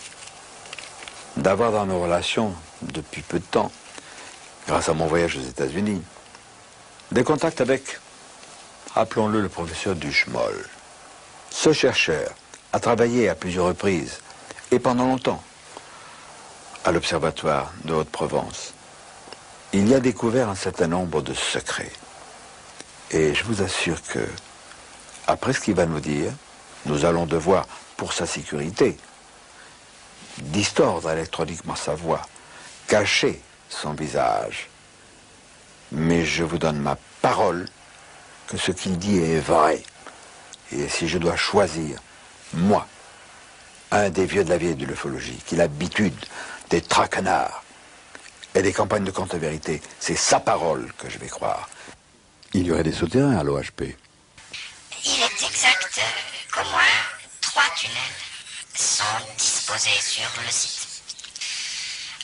d'avoir dans nos relations depuis peu de temps, grâce à mon voyage aux États-Unis, des contacts avec, appelons-le le professeur Duchemol. Ce chercheur a travaillé à plusieurs reprises et pendant longtemps à l'Observatoire de Haute-Provence. Il y a découvert un certain nombre de secrets. Et je vous assure que, après ce qu'il va nous dire, nous allons devoir, pour sa sécurité, distordre électroniquement sa voix, cacher son visage. Mais je vous donne ma parole que ce qu'il dit est vrai. Et si je dois choisir, moi, un des vieux de la vieille de l'ufologie, qui a l'habitude des traquenards et des campagnes de contre-vérité, c'est sa parole que je vais croire. Il y aurait des souterrains à l'OHP. Il est exact qu'au moins 3 tunnels sont disposés sur le site.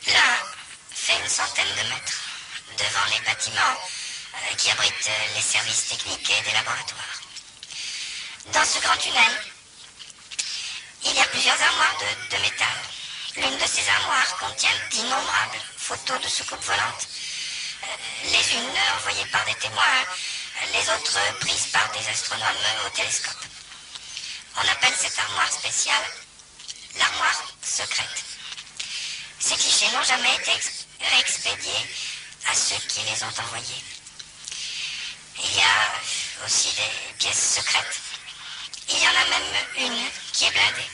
L'un fait une centaine de mètres devant les bâtiments qui abritent les services techniques et des laboratoires. Dans ce grand tunnel, il y a plusieurs armoires de métal. L'une de ces armoires contient d'innombrables photos de soucoupes volantes. Les unes envoyées par des témoins, les autres prises par des astronomes au télescope. On appelle cette armoire spéciale l'armoire secrète. Ces clichés n'ont jamais été réexpédiés à ceux qui les ont envoyés. Il y a aussi des pièces secrètes. Il y en a même une qui est blindée.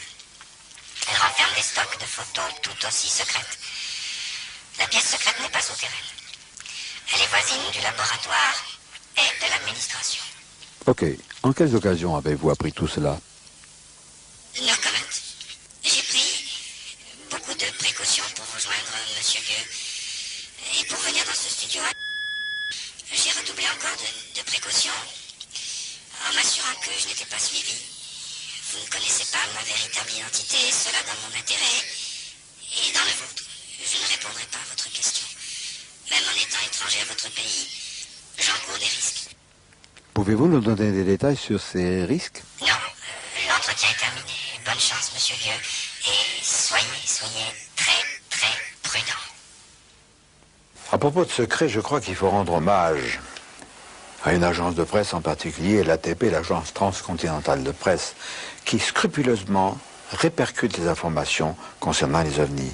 Elle renferme des stocks de photos tout aussi secrètes. La pièce secrète n'est pas souterraine. Elle est voisine du laboratoire et de l'administration. Ok. En quelles occasions avez-vous appris tout cela? No comment. J'ai pris beaucoup de précautions pour rejoindre Monsieur Vieux. Et pour venir dans ce studio, j'ai redoublé encore de précautions en m'assurant que je n'étais pas suivi. Vous ne connaissez pas ma véritable identité, cela dans mon intérêt et dans le vôtre. Je ne répondrai pas à votre question. Même en étant étranger à votre pays, j'encours des risques. Pouvez-vous nous donner des détails sur ces risques? Non, l'entretien est terminé. Bonne chance, Monsieur Vieux, et soyez très prudent. À propos de secrets, je crois qu'il faut rendre hommage à une agence de presse en particulier, l'ATP, l'agence transcontinentale de presse, qui scrupuleusement répercute les informations concernant les ovnis.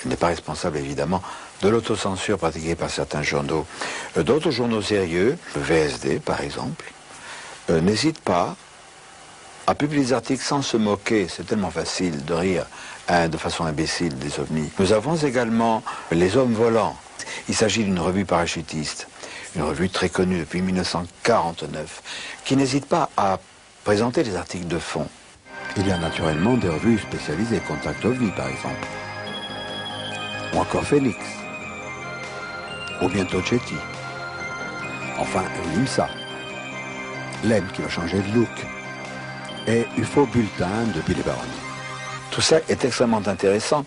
Elle n'est pas responsable, évidemment, de l'autocensure pratiquée par certains journaux. D'autres journaux sérieux, le VSD par exemple, n'hésitent pas à publier des articles sans se moquer, c'est tellement facile de rire de façon imbécile des ovnis. Nous avons également Les Hommes Volants. Il s'agit d'une revue parachutiste, une revue très connue depuis 1949, qui n'hésite pas à présenter des articles de fond. Il y a naturellement des revues spécialisées, Contact OVNI par exemple, ou encore Phoenix, ou bientôt Chetty, enfin l'IMSA, l'EM qui va changer de look, et UFO Bulletin de Billy Baroni. Tout ça est extrêmement intéressant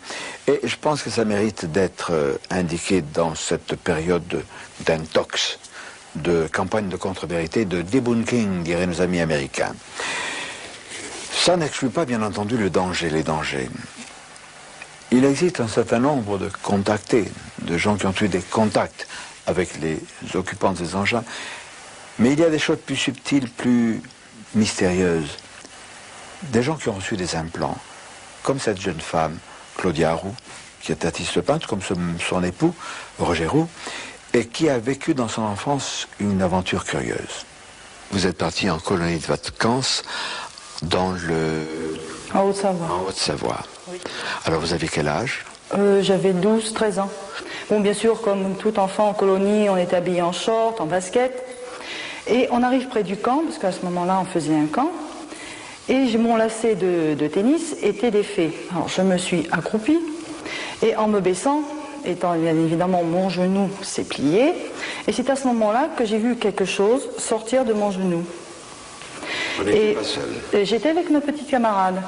et je pense que ça mérite d'être indiqué dans cette période d'intox, de campagne de contre-vérité, de debunking, diraient nos amis américains. Ça n'exclut pas, bien entendu, les dangers. Il existe un certain nombre de contactés, de gens qui ont eu des contacts avec les occupants des engins, mais il y a des choses plus subtiles, plus mystérieuses. Des gens qui ont reçu des implants, comme cette jeune femme, Claudia Roux, qui est artiste peintre, comme son époux, Roger Roux, et qui a vécu dans son enfance une aventure curieuse. Vous êtes parti en colonie de vacances dans en Haute-Savoie. En Haute-Savoie. Oui. Alors vous aviez quel âge? J'avais 12-13 ans. Bon, bien sûr, comme tout enfant en colonie, on était habillé en short, en basket. Et on arrive près du camp, parce qu'à ce moment-là, on faisait un camp. Et mon lacet de tennis était défait. Alors je me suis accroupie et en me baissant, étant bien évidemment mon genou s'est plié, et c'est à ce moment-là que j'ai vu quelque chose sortir de mon genou. Vous n'étiez pas seule? J'étais avec ma petite camarade.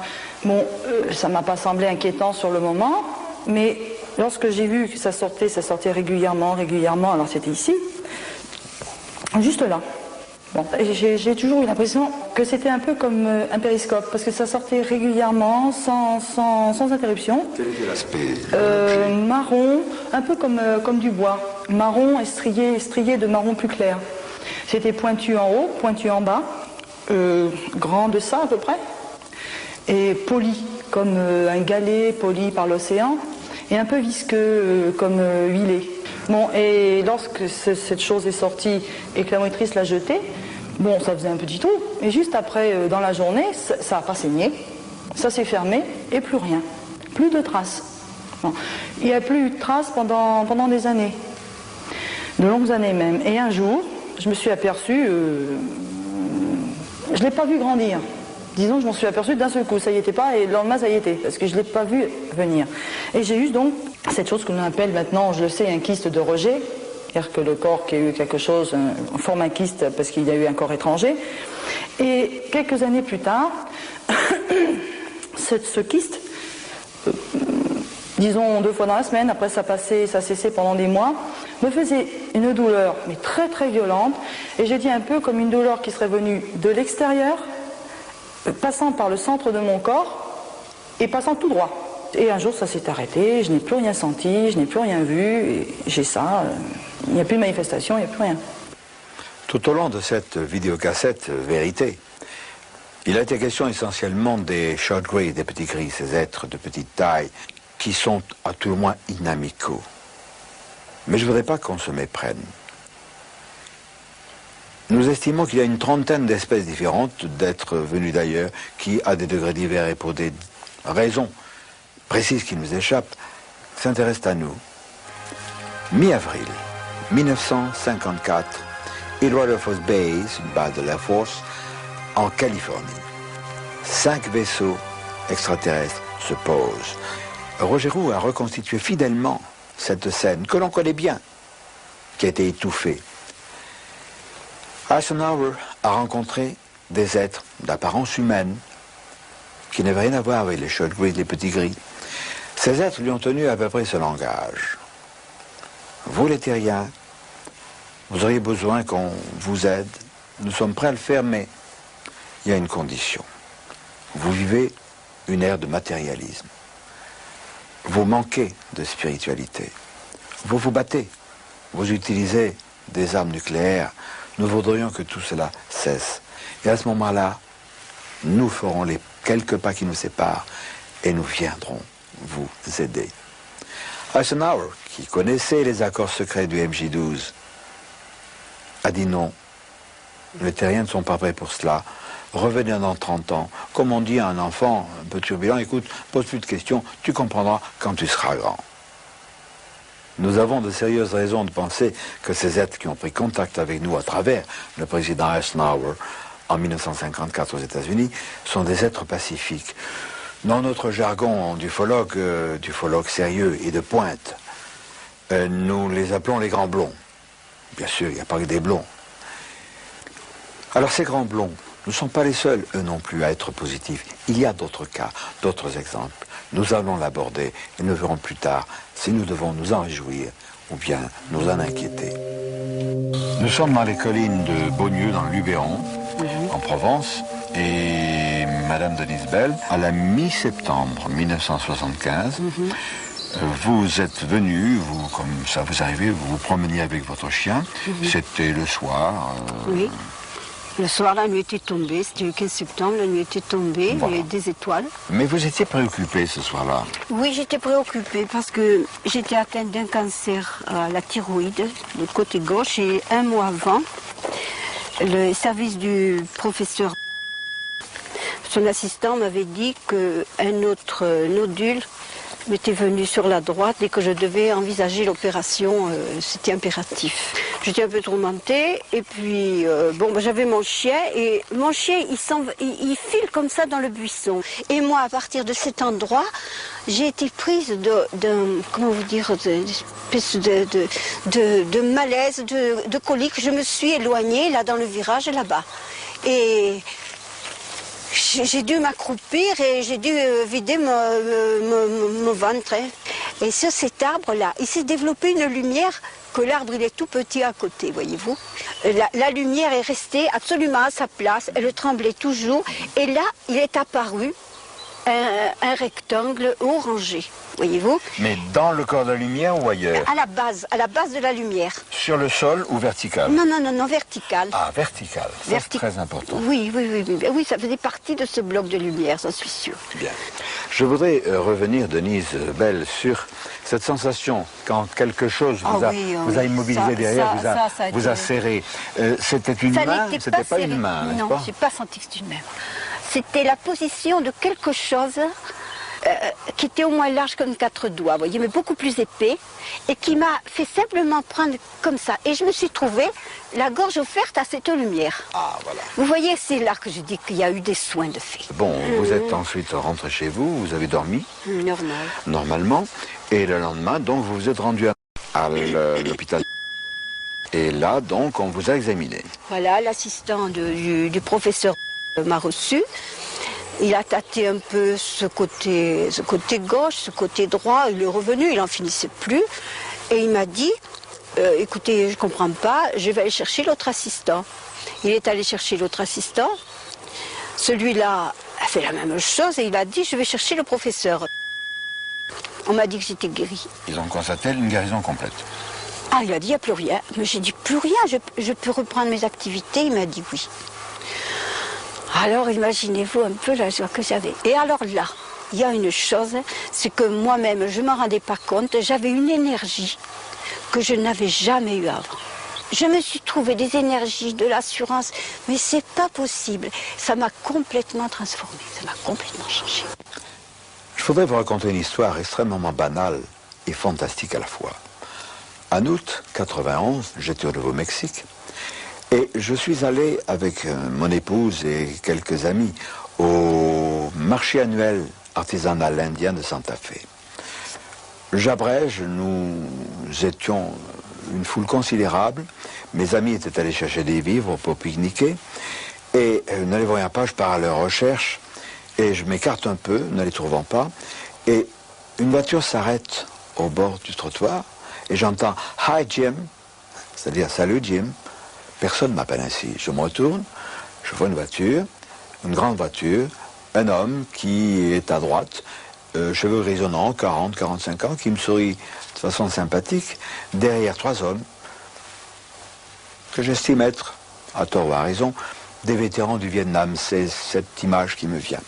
Bon, ça m'a pas semblé inquiétant sur le moment, mais lorsque j'ai vu que ça sortait régulièrement, alors c'était ici, juste là. Bon, j'ai toujours eu l'impression que c'était un peu comme un périscope, parce que ça sortait régulièrement, sans interruption. Quel était l'aspect? Marron, un peu comme du bois. Marron strié de marron plus clair. C'était pointu en haut, pointu en bas, grand de ça à peu près, et poli, comme un galet poli par l'océan, et un peu visqueux, comme huilé. Bon, et lorsque cette chose est sortie et que la monitrice l'a jetée, bon, ça faisait un petit trou, et juste après, dans la journée, ça n'a pas saigné, ça s'est fermé, et plus rien, plus de traces. Bon. Il n'y a plus eu de traces pendant des années, de longues années même. Et un jour, je me suis aperçue, je ne l'ai pas vu grandir. Disons que je m'en suis aperçue d'un seul coup, ça y était pas, et le lendemain ça y était, parce que je ne l'ai pas vu venir. Et j'ai eu donc cette chose que l'on appelle maintenant, je le sais, un kyste de rejet, c'est-à-dire que le corps qui a eu quelque chose forme un kyste parce qu'il y a eu un corps étranger. Et quelques années plus tard, ce kyste, disons 2 fois dans la semaine, après ça cessait pendant des mois, me faisait une douleur, mais très très violente, et j'ai dit un peu comme une douleur qui serait venue de l'extérieur, passant par le centre de mon corps et passant tout droit. Et un jour ça s'est arrêté, je n'ai plus rien senti, je n'ai plus rien vu, et j'ai ça, il n'y a plus de manifestation, il n'y a plus rien. Tout au long de cette vidéocassette Vérité, il a été question essentiellement des short grey, des petits gris, ces êtres de petite taille, qui sont à tout le moins inamicaux. Mais je ne voudrais pas qu'on se méprenne. Nous estimons qu'il y a une trentaine d'espèces différentes d'êtres venus d'ailleurs qui, à des degrés divers et pour des raisons précises qui nous échappent, s'intéressent à nous. Mi-avril 1954, Edward Air Force Base, une base de l'Air Force, en Californie. 5 vaisseaux extraterrestres se posent. Roger Roux a reconstitué fidèlement cette scène que l'on connaît bien, qui a été étouffée. Eisenhower a rencontré des êtres d'apparence humaine qui n'avaient rien à voir avec les short gris, les petits gris. Ces êtres lui ont tenu à peu près ce langage. Vous les terriens, vous auriez besoin qu'on vous aide. Nous sommes prêts à le faire, mais il y a une condition. Vous vivez une ère de matérialisme. Vous manquez de spiritualité. Vous vous battez. Vous utilisez des armes nucléaires. Nous voudrions que tout cela cesse. Et à ce moment-là, nous ferons les quelques pas qui nous séparent et nous viendrons vous aider. Eisenhower, qui connaissait les accords secrets du MJ-12, a dit non. Les terriens ne sont pas prêts pour cela. Revenez dans 30 ans. Comme on dit à un enfant un peu turbulent, écoute, pose plus de questions, tu comprendras quand tu seras grand. Nous avons de sérieuses raisons de penser que ces êtres qui ont pris contact avec nous à travers le président Eisenhower en 1954 aux États-Unis sont des êtres pacifiques. Dans notre jargon d'ufologue sérieux et de pointe, nous les appelons les grands blonds. Bien sûr, il n'y a pas que des blonds. Alors ces grands blonds ne sont pas les seuls, eux non plus, à être positifs. Il y a d'autres cas, d'autres exemples. Nous allons l'aborder et nous verrons plus tard si nous devons nous en réjouir ou bien nous en inquiéter. Nous sommes dans les collines de Beaunieu, dans le Luberon, en Provence, et Madame Denise Bell, à la mi-septembre 1975, vous êtes venue, vous, comme ça vous arrivez, vous vous promeniez avec votre chien, c'était le soir. Oui. Le soir, la nuit était tombée, c'était le 15 septembre, la nuit était tombée, Voilà. il y avait des étoiles. Mais vous étiez préoccupée ce soir-là. Oui, j'étais préoccupée parce que j'étais atteinte d'un cancer à la thyroïde, du côté gauche, et un mois avant, le service du professeur, son assistant m'avait dit qu'un autre nodule m'était venu sur la droite et que je devais envisager l'opération, c'était impératif. J'étais un peu tourmentée, et puis j'avais mon chien, et mon chien il file comme ça dans le buisson. Et moi, à partir de cet endroit, j'ai été prise d'espèce de malaise, de colique. Je me suis éloignée là dans le virage là-bas. Et j'ai dû m'accroupir et j'ai dû vider mon ventre. Et sur cet arbre-là, il s'est développé une lumière, que l'arbre il est tout petit à côté, voyez-vous. La lumière est restée absolument à sa place, elle tremblait toujours. Et là, il est apparu un rectangle orangé, voyez-vous. Mais dans le corps de la lumière ou ailleurs? À la base de la lumière. Sur le sol ou vertical? Non, vertical. Ah, vertical, ça c'est très important. Oui, ça faisait partie de ce bloc de lumière, j'en suis sûre. Bien. Je voudrais revenir, Denise Bell, sur cette sensation quand quelque chose vous a immobilisé derrière, vous a serré. C'était une main? C'était pas une main, n'est-ce pas? Non, je n'ai pas senti que c'était une main. C'était la position de quelque chose qui était au moins large comme 4 doigts, voyez, mais beaucoup plus épais, et qui m'a fait simplement prendre comme ça. Et je me suis trouvée la gorge offerte à cette lumière. Ah, voilà. Vous voyez, c'est là que je dis qu'il y a eu des soins de fait. Bon, vous êtes ensuite rentré chez vous, vous avez dormi? Normal. Normalement. Et le lendemain, donc, vous vous êtes rendu à l'hôpital. Et là, donc, on vous a examiné. Voilà, l'assistant du professeur m'a reçu. Il a tâté un peu ce côté gauche, ce côté droit. Il est revenu, il n'en finissait plus. Et il m'a dit, écoutez, je ne comprends pas, je vais aller chercher l'autre assistant. Il est allé chercher l'autre assistant. Celui-là a fait la même chose et il a dit, je vais chercher le professeur. On m'a dit que j'étais guérie. Ils ont constaté une guérison complète. Ah, il a dit, il n'y a plus rien. Mais j'ai dit, plus rien, je peux reprendre mes activités. Il m'a dit oui. Alors imaginez-vous un peu la joie que j'avais. Et alors là, il y a une chose, c'est que moi-même, je ne m'en rendais pas compte, j'avais une énergie que je n'avais jamais eue avant. Je me suis trouvé des énergies, de l'assurance, mais c'est pas possible. Ça m'a complètement transformée, ça m'a complètement changé. Je voudrais vous raconter une histoire extrêmement banale et fantastique à la fois. En août 91, j'étais au Nouveau-Mexique. Et je suis allé avec mon épouse et quelques amis au marché annuel artisanal indien de Santa Fe. J'abrège, nous étions une foule considérable. Mes amis étaient allés chercher des vivres pour pique-niquer. Et ne les voyant pas, je pars à leur recherche et je m'écarte un peu, ne les trouvant pas. Et une voiture s'arrête au bord du trottoir et j'entends « Hi Jim », c'est-à-dire « Salut Jim ». Personne ne m'appelle ainsi. Je me retourne, je vois une voiture, une grande voiture, un homme qui est à droite, cheveux grisonnants, 40, 45 ans, qui me sourit de façon sympathique, derrière 3 hommes, que j'estime être, à tort ou à raison, des vétérans du Vietnam. C'est cette image qui me vient.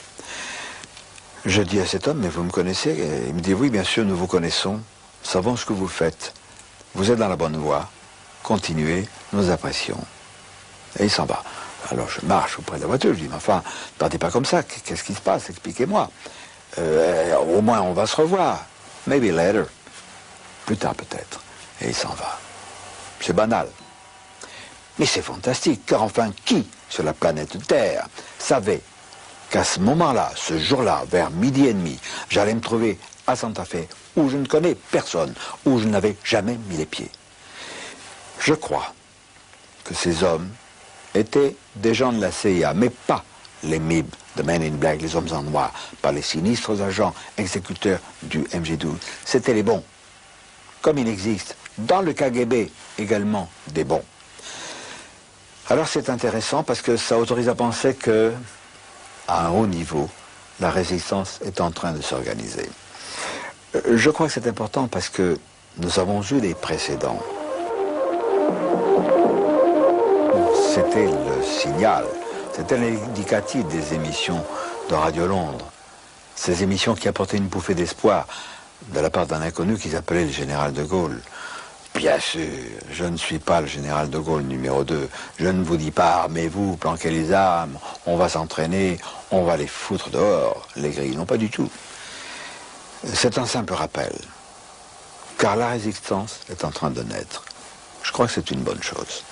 Je dis à cet homme, mais vous me connaissez? Et il me dit, oui, bien sûr, nous vous connaissons, nous savons ce que vous faites, vous êtes dans la bonne voie. Continuez, nous apprécions. Et il s'en va. Alors je marche auprès de la voiture, je dis, mais enfin, ne partez pas comme ça, qu'est-ce qui se passe? Expliquez-moi. Au moins on va se revoir. Maybe later. Plus tard peut-être. Et il s'en va. C'est banal. Mais c'est fantastique, car enfin, qui sur la planète Terre savait qu'à ce moment-là, ce jour-là, vers 12h30, j'allais me trouver à Santa Fe, où je ne connais personne, où je n'avais jamais mis les pieds? Je crois que ces hommes étaient des gens de la CIA, mais pas les MIB, de Men in Black, les hommes en noir, pas les sinistres agents exécuteurs du MJ12. C'était les bons. Comme il existe dans le KGB également des bons. Alors c'est intéressant parce que ça autorise à penser que, à un haut niveau, la résistance est en train de s'organiser. Je crois que c'est important parce que nous avons eu des précédents. C'était le signal, c'était l'indicatif des émissions de Radio Londres. Ces émissions qui apportaient une bouffée d'espoir de la part d'un inconnu qu'ils appelaient le général de Gaulle. Bien sûr, je ne suis pas le général de Gaulle numéro 2. Je ne vous dis pas, armez-vous, planquez les armes, on va s'entraîner, on va les foutre dehors, les grilles. Non, pas du tout. C'est un simple rappel. Car la résistance est en train de naître. Je crois que c'est une bonne chose.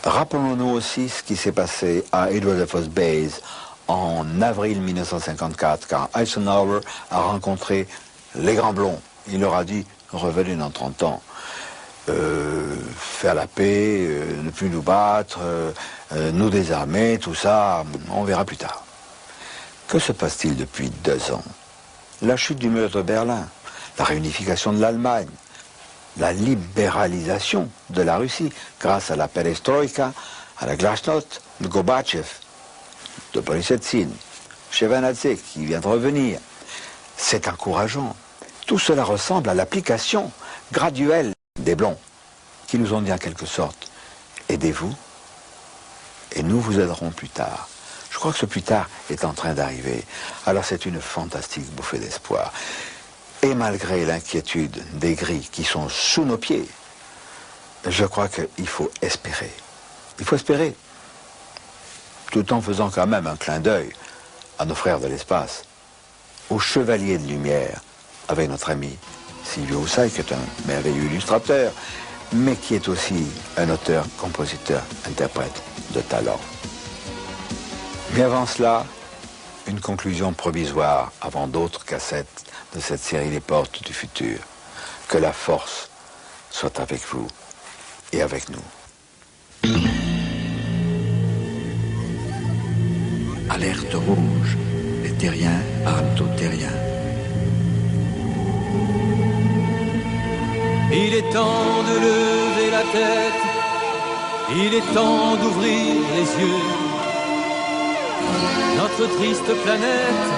Rappelons-nous aussi ce qui s'est passé à Edward Air Force Base en avril 1954, quand Eisenhower a rencontré les Grands Blonds. Il leur a dit « Revenez dans 30 ans, faire la paix, ne plus nous battre, nous désarmer, tout ça, on verra plus tard. » Que se passe-t-il depuis 2 ans? La chute du mur de Berlin, la réunification de l'Allemagne, la libéralisation de la Russie grâce à la perestroïka, à la glasnost de Gorbatchev, de Boris Yeltsin, Shevardnadze qui vient de revenir. C'est encourageant. Tout cela ressemble à l'application graduelle des Blonds qui nous ont dit en quelque sorte « Aidez-vous et nous vous aiderons plus tard ». Je crois que ce plus tard est en train d'arriver. Alors c'est une fantastique bouffée d'espoir. Et malgré l'inquiétude des gris qui sont sous nos pieds, je crois qu'il faut espérer. Il faut espérer, tout en faisant quand même un clin d'œil à nos frères de l'espace, aux chevaliers de lumière, avec notre ami Silvio Houssaye, qui est un merveilleux illustrateur, mais qui est aussi un auteur, compositeur, interprète de talent. Mais avant cela, une conclusion provisoire avant d'autres cassettes de cette série Les Portes du Futur. Que la force soit avec vous et avec nous. Alerte rouge, les terriens parlent aux terriens. Il est temps de lever la tête, il est temps d'ouvrir les yeux. Notre triste planète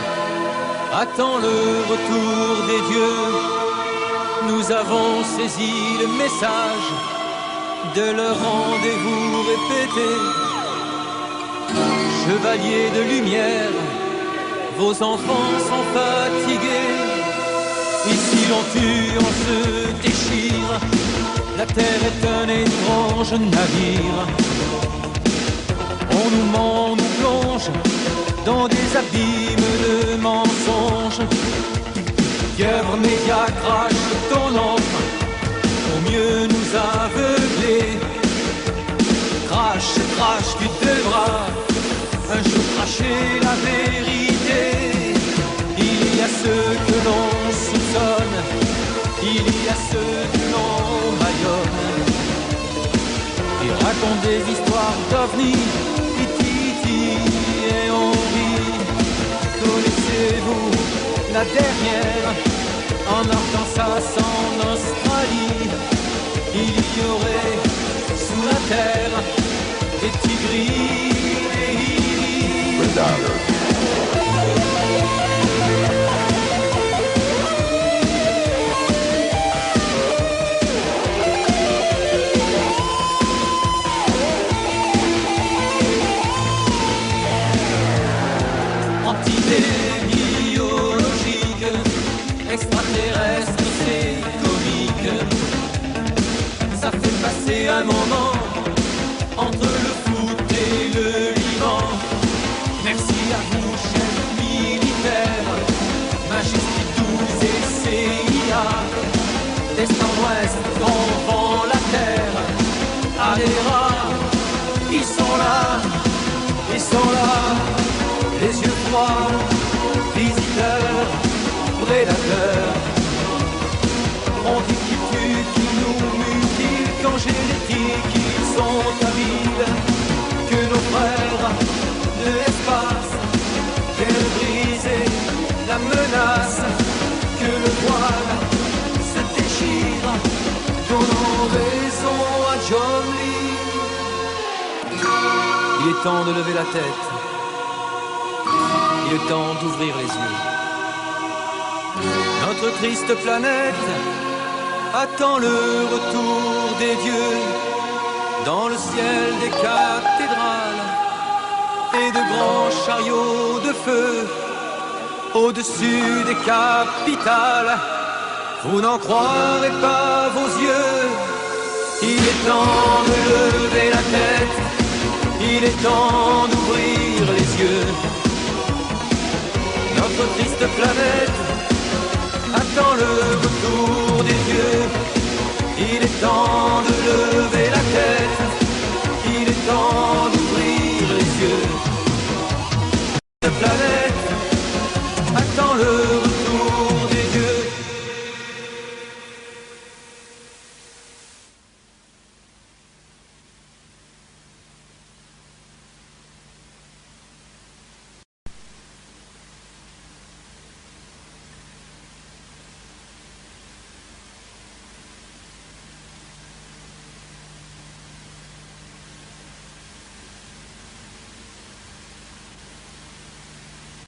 attend le retour des dieux. Nous avons saisi le message de leur rendez-vous répété. Chevaliers de lumière, vos enfants sont fatigués. Ici l'on tue, on se déchire. La terre est un étrange navire. On nous ment, on nous plonge dans des abîmes de mensonges. Pieuvre média crache ton ombre pour mieux nous aveugler. Crache, crache, tu devras un jour cracher la vérité. Il y a ceux que l'on soupçonne, il y a ceux que l'on bâillonne. Ils racontent des histoires d'ovnis, et on rit. Connaissez-vous la dernière en Arkansas, en Australie? Il y aurait sous la terre des tigris, des extraterrestre, c'est comique. Ça fait passer un moment entre le foot et le Liban. Merci à vous, chefs militaires, Majesté 12 et CIA. D'est en ouest, on vend la terre à des rats. Ils sont là, les yeux froids, visiteurs, prédateurs. On dit qu'ils tuent, qu'ils nous mutilent, qu'en génétique ils sont habiles. Que nos frères de l'espace viennent briser la menace. Que le voile se déchire, donnant raison à John Lee. Il est temps de lever la tête, il est temps d'ouvrir les yeux. Notre triste planète attend le retour des dieux. Dans le ciel des cathédrales et de grands chariots de feu, au-dessus des capitales, vous n'en croirez pas vos yeux. Il est temps de lever la tête, il est temps d'ouvrir les yeux.